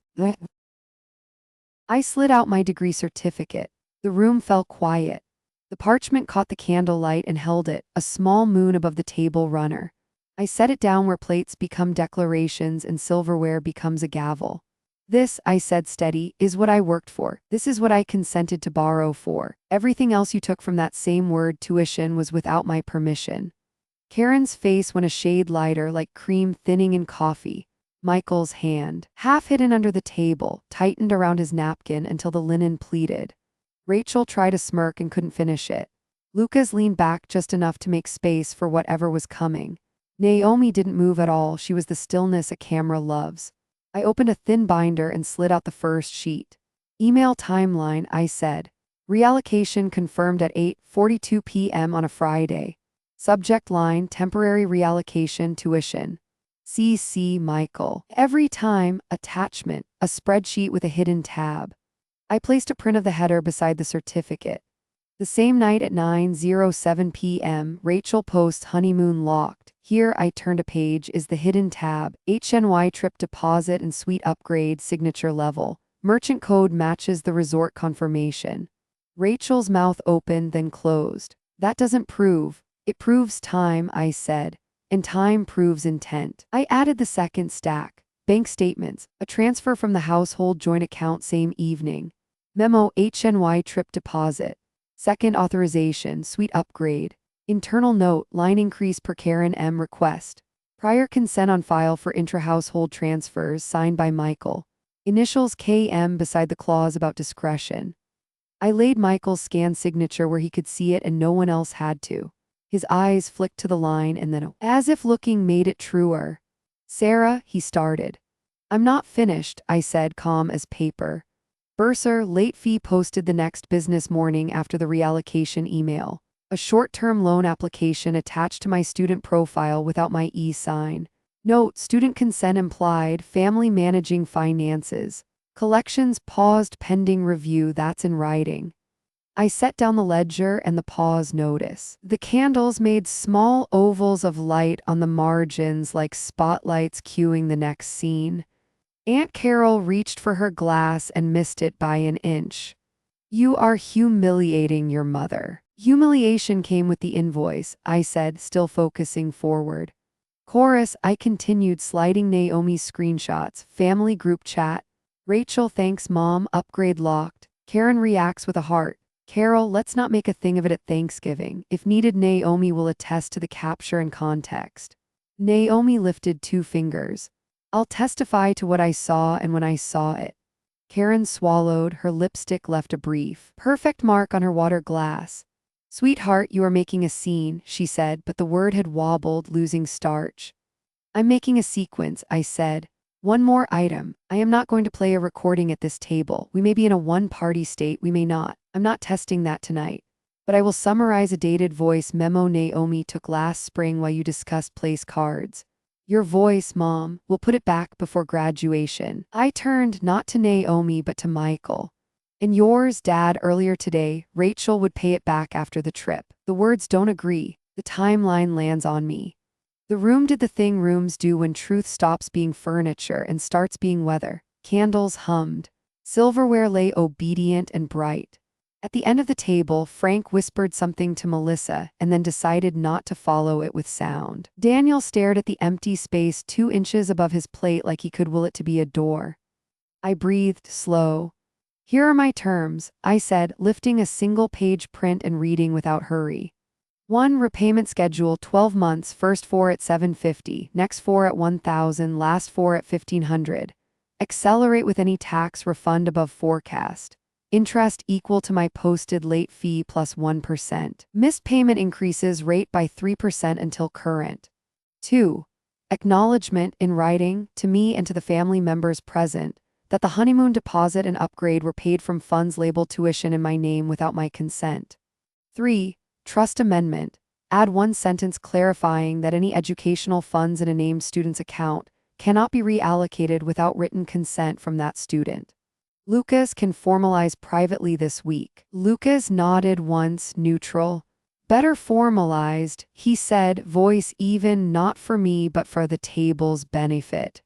I slid out my degree certificate. The room fell quiet. The parchment caught the candlelight and held it, a small moon above the table runner. I set it down where plates become declarations and silverware becomes a gavel. This, I said steady, is what I worked for. This is what I consented to borrow for. Everything else you took from that same word, tuition, was without my permission. Karen's face went a shade lighter, like cream thinning in coffee. Michael's hand, half hidden under the table, tightened around his napkin until the linen pleated. Rachel tried a smirk and couldn't finish it. Lucas leaned back just enough to make space for whatever was coming. Naomi didn't move at all. She was the stillness a camera loves. I opened a thin binder and slid out the first sheet. Email timeline, I said. Reallocation confirmed at 8:42 p.m. on a Friday. Subject line, temporary reallocation tuition. CC Michael. Every time, attachment, a spreadsheet with a hidden tab. I placed a print of the header beside the certificate. The same night at 9:07 p.m., Rachel posts honeymoon locked. Here, I turned a page, is the hidden tab. HNY trip deposit and suite upgrade signature level. Merchant code matches the resort confirmation. Rachel's mouth opened, then closed. That doesn't prove. It proves time, I said. And time proves intent. I added the second stack. Bank statements. A transfer from the household joint account same evening. Memo HNY trip deposit. Second authorization, suite upgrade. Internal note, line increase per Karen M request. Prior consent on file for intra-household transfers signed by Michael. Initials KM beside the clause about discretion. I laid Michael's scanned signature where he could see it and no one else had to. His eyes flicked to the line and then, as if looking made it truer. Sarah, he started. I'm not finished, I said, calm as paper. Bursar, late fee posted the next business morning after the reallocation email. A short-term loan application attached to my student profile without my e-sign. Note, student consent implied, family managing finances. Collections paused pending review, that's in writing. I set down the ledger and the pause notice. The candles made small ovals of light on the margins like spotlights cueing the next scene. Aunt Carol reached for her glass and missed it by an inch. You are humiliating your mother. Humiliation came with the invoice, I said, still focusing forward. Chorus, I continued, sliding Naomi's screenshots. Family group chat. Rachel, thanks mom, upgrade locked. Karen reacts with a heart. Carol, let's not make a thing of it at Thanksgiving. If needed, Naomi will attest to the capture and context. Naomi lifted 2 fingers. I'll testify to what I saw and when I saw it. Karen swallowed, her lipstick left a brief, perfect mark on her water glass. Sweetheart, you are making a scene, she said, but the word had wobbled, losing starch. I'm making a sequence, I said. One more item. I am not going to play a recording at this table. We may be in a one-party state, we may not. I'm not testing that tonight. But I will summarize a dated voice memo Naomi took last spring while you discussed place cards. Your voice, Mom. We'll put it back before graduation. I turned not to Naomi but to Michael. And yours, Dad, earlier today, Rachel would pay it back after the trip. The words don't agree. The timeline lands on me. The room did the thing rooms do when truth stops being furniture and starts being weather. Candles hummed. Silverware lay obedient and bright. At the end of the table, Frank whispered something to Melissa and then decided not to follow it with sound. Daniel stared at the empty space 2 inches above his plate like he could will it to be a door. I breathed, slow. Here are my terms, I said, lifting a single-page print and reading without hurry. 1. Repayment schedule 12 months, first 4 at $750, next 4 at $1,000, last 4 at $1,500. Accelerate with any tax refund above forecast. Interest equal to my posted late fee plus 1%. Missed payment increases rate by 3% until current. 2. Acknowledgement in writing, to me and to the family members present, that the honeymoon deposit and upgrade were paid from funds labeled tuition in my name without my consent. 3. Trust amendment. Add 1 sentence clarifying that any educational funds in a named student's account cannot be reallocated without written consent from that student. Lucas can formalize privately this week. Lucas nodded once, neutral. Better formalized, he said, voice even, not for me but for the table's benefit.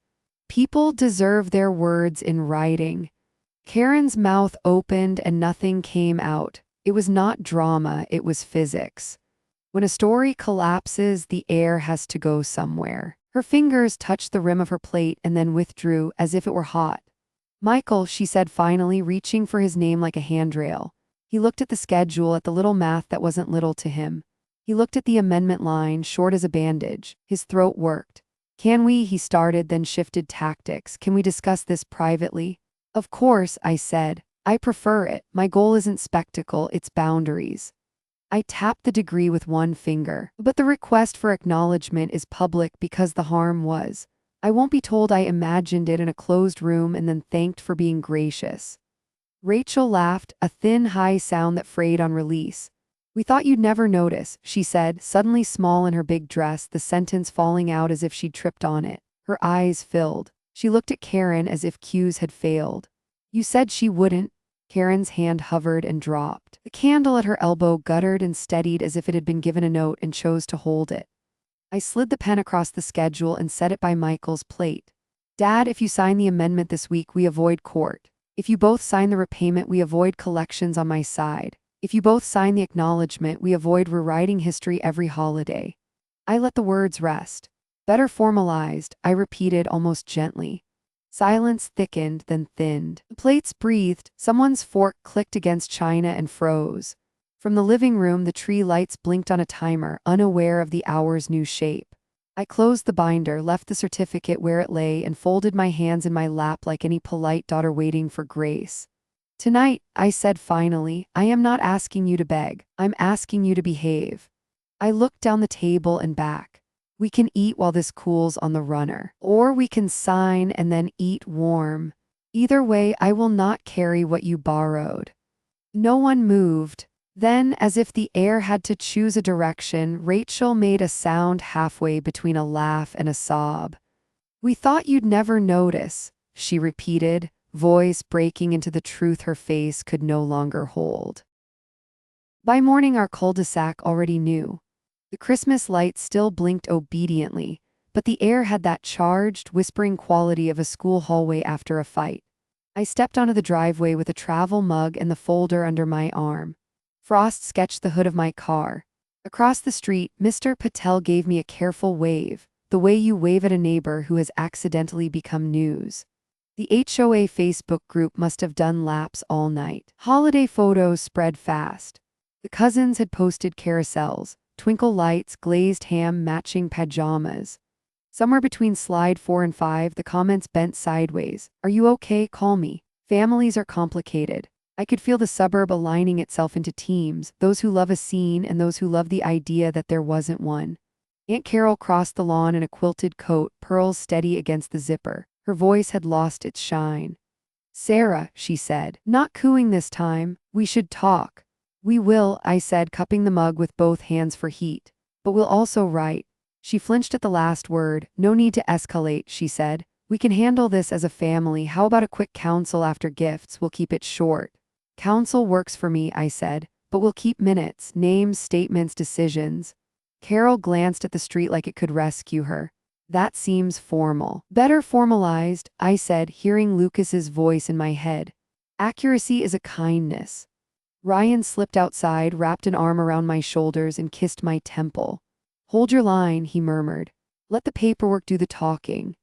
People deserve their words in writing. Karen's mouth opened and nothing came out. It was not drama, it was physics. When a story collapses, the air has to go somewhere. Her fingers touched the rim of her plate and then withdrew as if it were hot. Michael, she said finally, reaching for his name like a handrail. He looked at the schedule, at the little math that wasn't little to him. He looked at the amendment line, short as a bandage. His throat worked. Can we, he started, then shifted tactics. Can we discuss this privately? Of course, I said. I prefer it. My goal isn't spectacle, it's boundaries. I tapped the degree with one finger. But the request for acknowledgement is public because the harm was. I won't be told I imagined it in a closed room and then thanked for being gracious. Rachel laughed, a thin, high sound that frayed on release. We thought you'd never notice, she said, suddenly small in her big dress, the sentence falling out as if she'd tripped on it. Her eyes filled. She looked at Karen as if cues had failed. You said she wouldn't. Karen's hand hovered and dropped. The candle at her elbow guttered and steadied as if it had been given a note and chose to hold it. I slid the pen across the schedule and set it by Michael's plate. Dad, if you sign the amendment this week, we avoid court. If you both sign the repayment, we avoid collections on my side. If you both sign the acknowledgement, we avoid rewriting history every holiday. I let the words rest. Better formalized, I repeated almost gently. Silence thickened, then thinned. The plates breathed, someone's fork clicked against china and froze. From the living room, the tree lights blinked on a timer, unaware of the hour's new shape. I closed the binder, left the certificate where it lay, and folded my hands in my lap like any polite daughter waiting for grace. Tonight, I said finally, I am not asking you to beg. I'm asking you to behave. I looked down the table and back. We can eat while this cools on the runner. Or we can sign and then eat warm. Either way, I will not carry what you borrowed. No one moved. Then, as if the air had to choose a direction, Rachel made a sound halfway between a laugh and a sob. We thought you'd never notice, she repeated, voice breaking into the truth her face could no longer hold. By morning, our cul-de-sac already knew. The Christmas lights still blinked obediently, but the air had that charged, whispering quality of a school hallway after a fight. I stepped onto the driveway with a travel mug and the folder under my arm. Frost sketched the hood of my car. Across the street, Mr. Patel gave me a careful wave, the way you wave at a neighbor who has accidentally become news. The HOA Facebook group must have done laps all night. Holiday photos spread fast. The cousins had posted carousels, twinkle lights, glazed ham, matching pajamas. Somewhere between slide 4 and 5, the comments bent sideways. Are you okay? Call me. Families are complicated. I could feel the suburb aligning itself into teams, those who love a scene and those who love the idea that there wasn't one. Aunt Carol crossed the lawn in a quilted coat, pearls steady against the zipper. Her voice had lost its shine. Sarah, she said, not cooing this time, we should talk. We will, I said, cupping the mug with both hands for heat. But we'll also write. She flinched at the last word. No need to escalate, she said. We can handle this as a family. How about a quick council after gifts? We'll keep it short. Council works for me, I said, but we'll keep minutes, names, statements, decisions. Carol glanced at the street like it could rescue her. That seems formal. Better formalized, I said, hearing Lucas's voice in my head. Accuracy is a kindness. Ryan slipped outside, wrapped an arm around my shoulders, and kissed my temple. Hold your line, he murmured. Let the paperwork do the talking.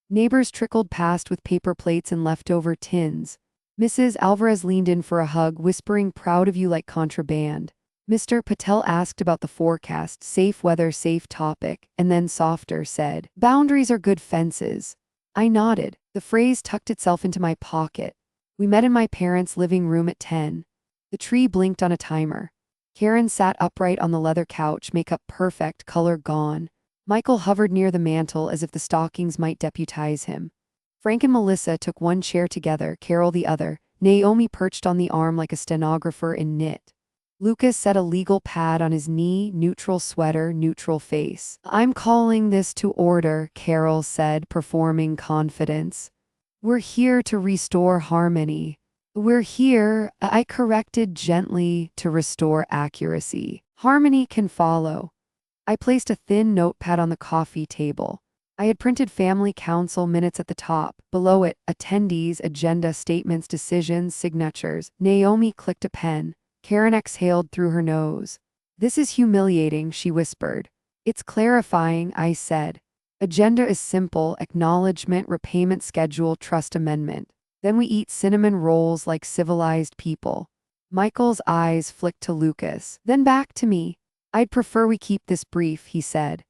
Neighbors trickled past with paper plates and leftover tins. Mrs. Alvarez leaned in for a hug, whispering, proud of you like contraband. Mr. Patel asked about the forecast, safe weather, safe topic, and then softer said, boundaries are good fences. I nodded. The phrase tucked itself into my pocket. We met in my parents' living room at 10. The tree blinked on a timer. Karen sat upright on the leather couch, makeup perfect, color gone. Michael hovered near the mantel as if the stockings might deputize him. Frank and Melissa took one chair together, Carol the other. Naomi perched on the arm like a stenographer in knit. Lucas set a legal pad on his knee, neutral sweater, neutral face. I'm calling this to order, Carol said, performing confidence. We're here to restore harmony. We're here, I corrected gently to restore accuracy. Harmony can follow. I placed a thin notepad on the coffee table. I had printed family council minutes at the top. Below it, attendees, agenda statements, decisions, signatures. Naomi clicked a pen. Karen exhaled through her nose. This is humiliating, she whispered. It's clarifying, I said. Agenda is simple: acknowledgement, repayment schedule, trust amendment. Then we eat cinnamon rolls like civilized people. Michael's eyes flicked to Lucas, then back to me. I'd prefer we keep this brief, he said.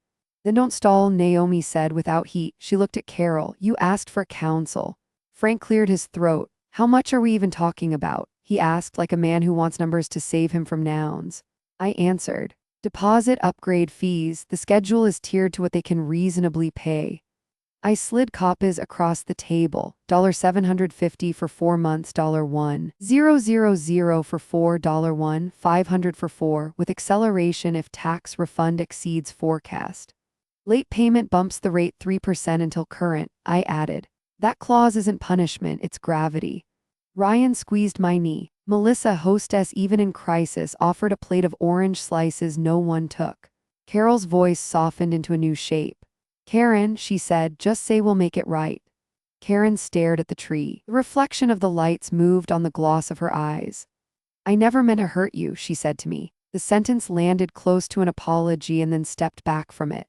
Then don't stall, Naomi said without heat. She looked at Carol. You asked for counsel. Frank cleared his throat. How much are we even talking about? He asked like a man who wants numbers to save him from nouns. I answered. Deposit upgrade fees. The schedule is tiered to what they can reasonably pay. I slid copies across the table. $750 for 4 months, $1,000 for 4, $1, $500 for 4, with acceleration if tax refund exceeds forecast. Late payment bumps the rate 3% until current, I added. That clause isn't punishment, it's gravity. Ryan squeezed my knee. Melissa, hostess even in crisis, offered a plate of orange slices no one took. Carol's voice softened into a new shape. Karen, she said, just say we'll make it right. Karen stared at the tree. The reflection of the lights moved on the gloss of her eyes. I never meant to hurt you, she said to me. The sentence landed close to an apology and then stepped back from it.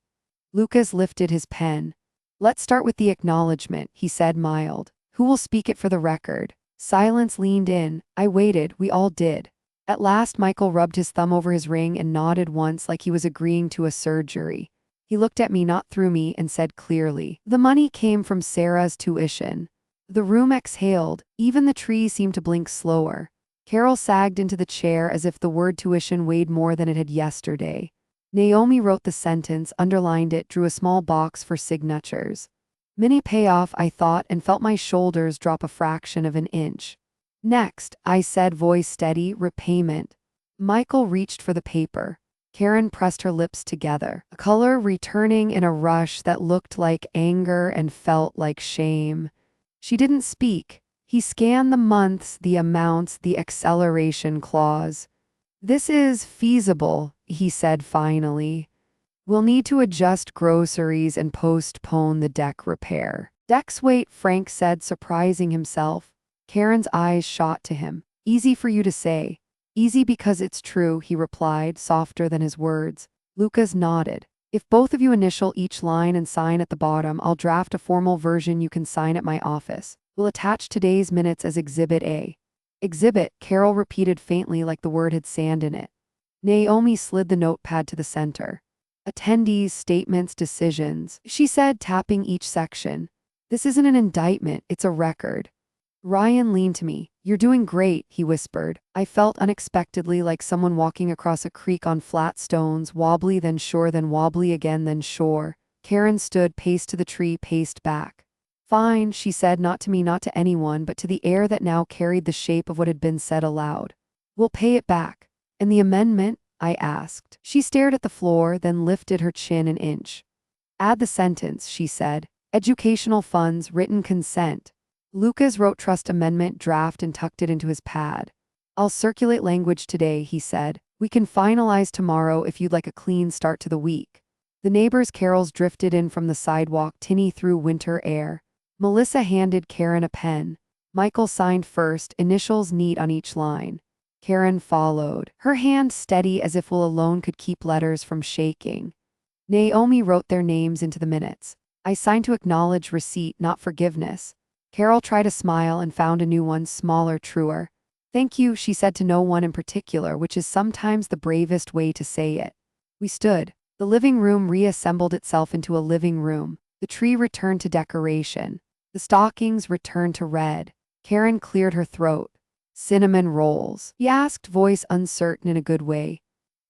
Lucas lifted his pen. Let's start with the acknowledgement, he said, mild. Who will speak it for the record? Silence leaned in. I waited. We all did. At last, Michael rubbed his thumb over his ring and nodded once like he was agreeing to a surgery. He looked at me, not through me, and said clearly, the money came from Sarah's tuition. The room exhaled. Even the tree seemed to blink slower. Carol sagged into the chair as if the word tuition weighed more than it had yesterday. Naomi wrote the sentence, underlined it, drew a small box for signatures. Mini payoff, I thought, and felt my shoulders drop a fraction of an inch. Next, I said, voice steady, repayment. Michael reached for the paper. Karen pressed her lips together, a color returning in a rush that looked like anger and felt like shame. She didn't speak. He scanned the months, the amounts, the acceleration clause. This is feasible, he said finally. We'll need to adjust groceries and postpone the deck repair. Deck's wait, Frank said, surprising himself. Karen's eyes shot to him. Easy for you to say. Easy because it's true, he replied, softer than his words. Lucas nodded. If both of you initial each line and sign at the bottom, I'll draft a formal version you can sign at my office. We'll attach today's minutes as Exhibit A. Exhibit, Carol repeated faintly like the word had sand in it. Naomi slid the notepad to the center. Attendees, statements, decisions, she said, tapping each section. This isn't an indictment, it's a record. Ryan leaned to me. You're doing great, he whispered. I felt unexpectedly like someone walking across a creek on flat stones, wobbly then sure, then wobbly again, then sure. Karen stood, paced to the tree, paced back. Fine, she said, not to me, not to anyone, but to the air that now carried the shape of what had been said aloud. We'll pay it back. And the amendment? I asked. She stared at the floor, then lifted her chin an inch. Add the sentence, she said. Educational funds, written consent. Lucas wrote trust amendment draft and tucked it into his pad. I'll circulate language today, he said. We can finalize tomorrow if you'd like a clean start to the week. The neighbors' carols drifted in from the sidewalk, tinny through winter air. Melissa handed Karen a pen. Michael signed first, initials neat on each line. Karen followed, her hand steady as if will alone could keep letters from shaking. Naomi wrote their names into the minutes. I signed to acknowledge receipt, not forgiveness. Carol tried a smile and found a new one, smaller, truer. Thank you, she said, to no one in particular, which is sometimes the bravest way to say it. We stood. The living room reassembled itself into a living room. The tree returned to decoration. The stockings returned to red. Karen cleared her throat. Cinnamon rolls, he asked, voice uncertain in a good way.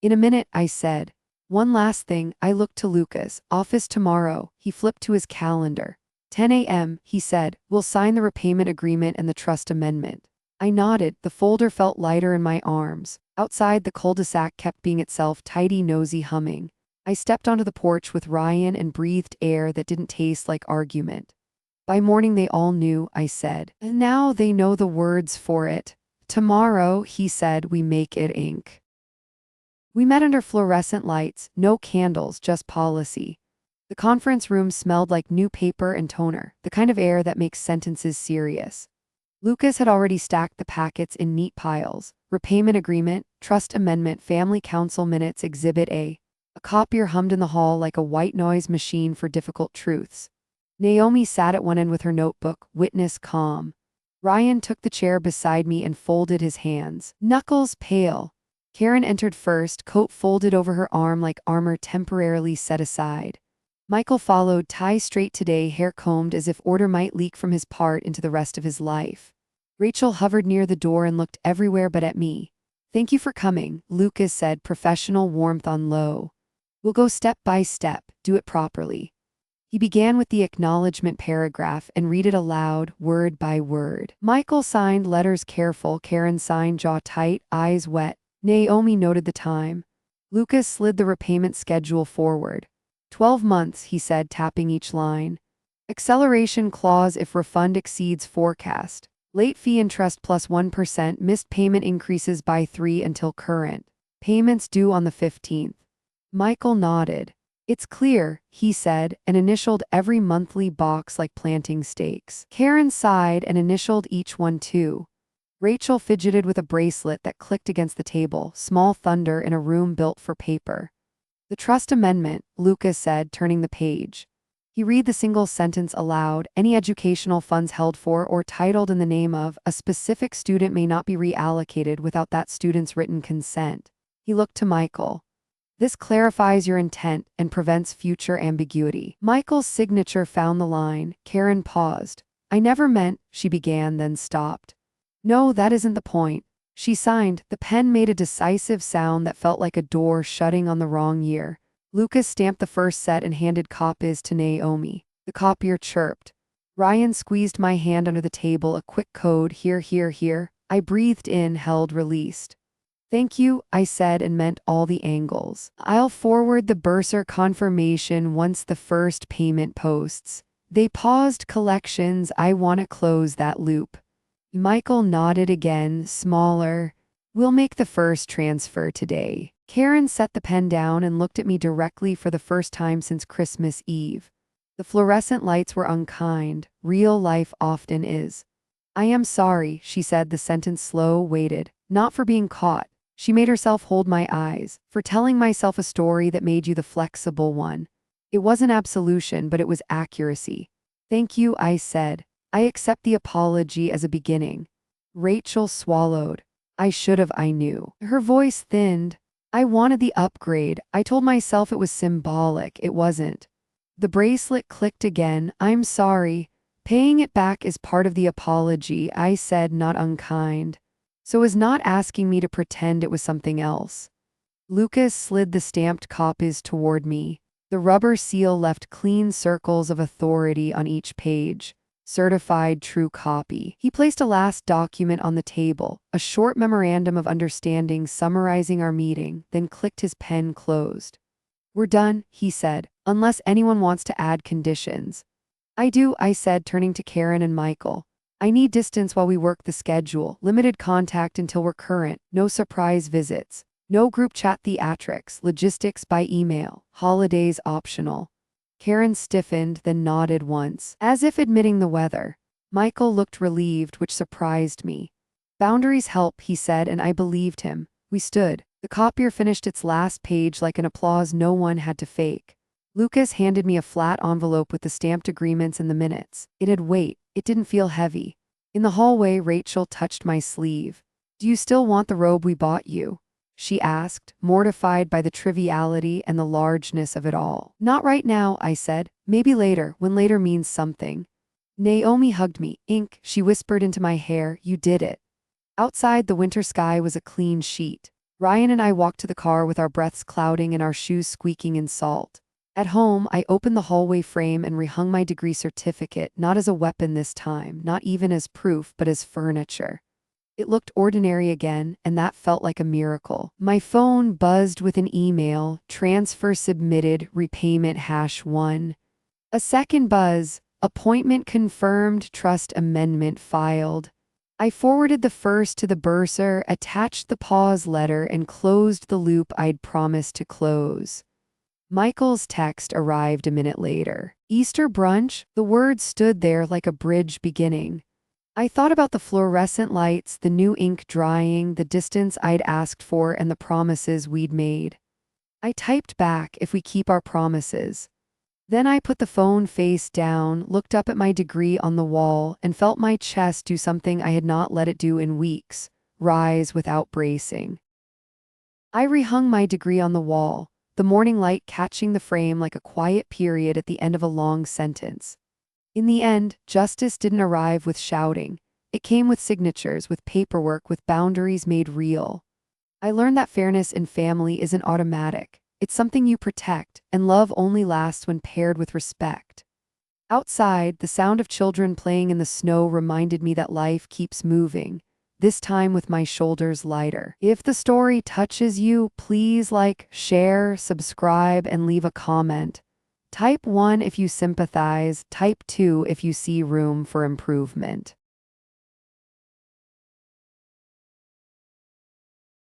In a minute, I said. One last thing, I looked to Lucas. Office tomorrow. He flipped to his calendar. 10 a.m., he said. We'll sign the repayment agreement and the trust amendment. I nodded. The folder felt lighter in my arms. Outside, the cul-de-sac kept being itself, tidy, nosy humming. I stepped onto the porch with Ryan and breathed air that didn't taste like argument. By morning they all knew, I said. And now they know the words for it. Tomorrow, he said, we make it ink. We met under fluorescent lights, no candles, just policy. The conference room smelled like new paper and toner, the kind of air that makes sentences serious. Lucas had already stacked the packets in neat piles. Repayment agreement, trust amendment, family council minutes, exhibit A. A copier hummed in the hall like a white noise machine for difficult truths. Naomi sat at one end with her notebook, witness calm. Ryan took the chair beside me and folded his hands, knuckles pale. Karen entered first, coat folded over her arm like armor temporarily set aside. Michael followed, tie straight today, hair combed as if order might leak from his part into the rest of his life. Rachel hovered near the door and looked everywhere but at me. Thank you for coming, Lucas said, professional warmth on low. We'll go step by step, do it properly. He began with the acknowledgement paragraph and read it aloud, word by word. Michael signed, letters careful. Karen signed, jaw tight, eyes wet. Naomi noted the time. Lucas slid the repayment schedule forward. 12 months, he said, tapping each line. Acceleration clause if refund exceeds forecast. Late fee interest plus 1%, missed payment increases by 3 until current. Payments due on the 15th. Michael nodded. It's clear, he said, and initialed every monthly box like planting stakes. Karen sighed and initialed each one too. Rachel fidgeted with a bracelet that clicked against the table, small thunder in a room built for paper. The trust amendment, Lucas said, turning the page. He read the single sentence aloud. Any educational funds held for or titled in the name of a specific student may not be reallocated without that student's written consent. He looked to Michael. This clarifies your intent and prevents future ambiguity. Michael's signature found the line. Karen paused. I never meant, she began, then stopped. No, that isn't the point. She signed. The pen made a decisive sound that felt like a door shutting on the wrong year. Lucas stamped the first set and handed copies to Naomi. The copier chirped. Ryan squeezed my hand under the table, a quick code, here, here, here. I breathed in, held, released. Thank you, I said, and meant all the angles. I'll forward the bursar confirmation once the first payment posts. They paused collections. I want to close that loop. Michael nodded again, smaller. We'll make the first transfer today. Karen set the pen down and looked at me directly for the first time since Christmas Eve. The fluorescent lights were unkind. Real life often is. I am sorry, she said, the sentence slow, waited. Not for being caught. She made herself hold my eyes, for telling myself a story that made you the flexible one. It wasn't absolution, but it was accuracy. Thank you, I said. I accept the apology as a beginning. Rachel swallowed. I should have, I knew. Her voice thinned. I wanted the upgrade. I told myself it was symbolic. It wasn't. The bracelet clicked again. I'm sorry. Paying it back is part of the apology, I said, not unkind. So is not asking me to pretend it was something else. Lucas slid the stamped copies toward me. The rubber seal left clean circles of authority on each page. Certified true copy. He placed a last document on the table, a short memorandum of understanding summarizing our meeting, then clicked his pen closed. We're done, he said, unless anyone wants to add conditions. I do, I said, turning to Karen and Michael. I need distance while we work the schedule, limited contact until we're current, no surprise visits, no group chat theatrics, logistics by email, holidays optional. Karen stiffened, then nodded once, as if admitting the weather. Michael looked relieved, which surprised me. Boundaries help, he said, and I believed him. We stood. The copier finished its last page like an applause no one had to fake. Lucas handed me a flat envelope with the stamped agreements and the minutes. It had weight. It didn't feel heavy. In the hallway, Rachel touched my sleeve. Do you still want the robe we bought you? She asked, mortified by the triviality and the largeness of it all. Not right now, I said. Maybe later, when later means something. Naomi hugged me. Ink, she whispered into my hair, you did it. Outside, the winter sky was a clean sheet. Ryan and I walked to the car with our breaths clouding and our shoes squeaking in salt. At home, I opened the hallway frame and rehung my degree certificate, not as a weapon this time, not even as proof, but as furniture. It looked ordinary again, and that felt like a miracle. My phone buzzed with an email, transfer submitted, repayment #1. A second buzz, Appointment confirmed, trust amendment filed. I forwarded the first to the bursar, attached the pause letter, and closed the loop I'd promised to close. Michael's text arrived a minute later. Easter brunch? The words stood there like a bridge beginning. I thought about the fluorescent lights, the new ink drying, the distance I'd asked for, and the promises we'd made. I typed back, if we keep our promises. Then I put the phone face down, looked up at my degree on the wall, and felt my chest do something I had not let it do in weeks: rise without bracing. I rehung my degree on the wall, the morning light catching the frame like a quiet period at the end of a long sentence. In the end, justice didn't arrive with shouting. It came with signatures, with paperwork, with boundaries made real. I learned that fairness in family isn't automatic. It's something you protect, and love only lasts when paired with respect. Outside, the sound of children playing in the snow reminded me that life keeps moving, this time with my shoulders lighter. If the story touches you, please like, share, subscribe, and leave a comment. Type 1 if you sympathize, type 2 if you see room for improvement.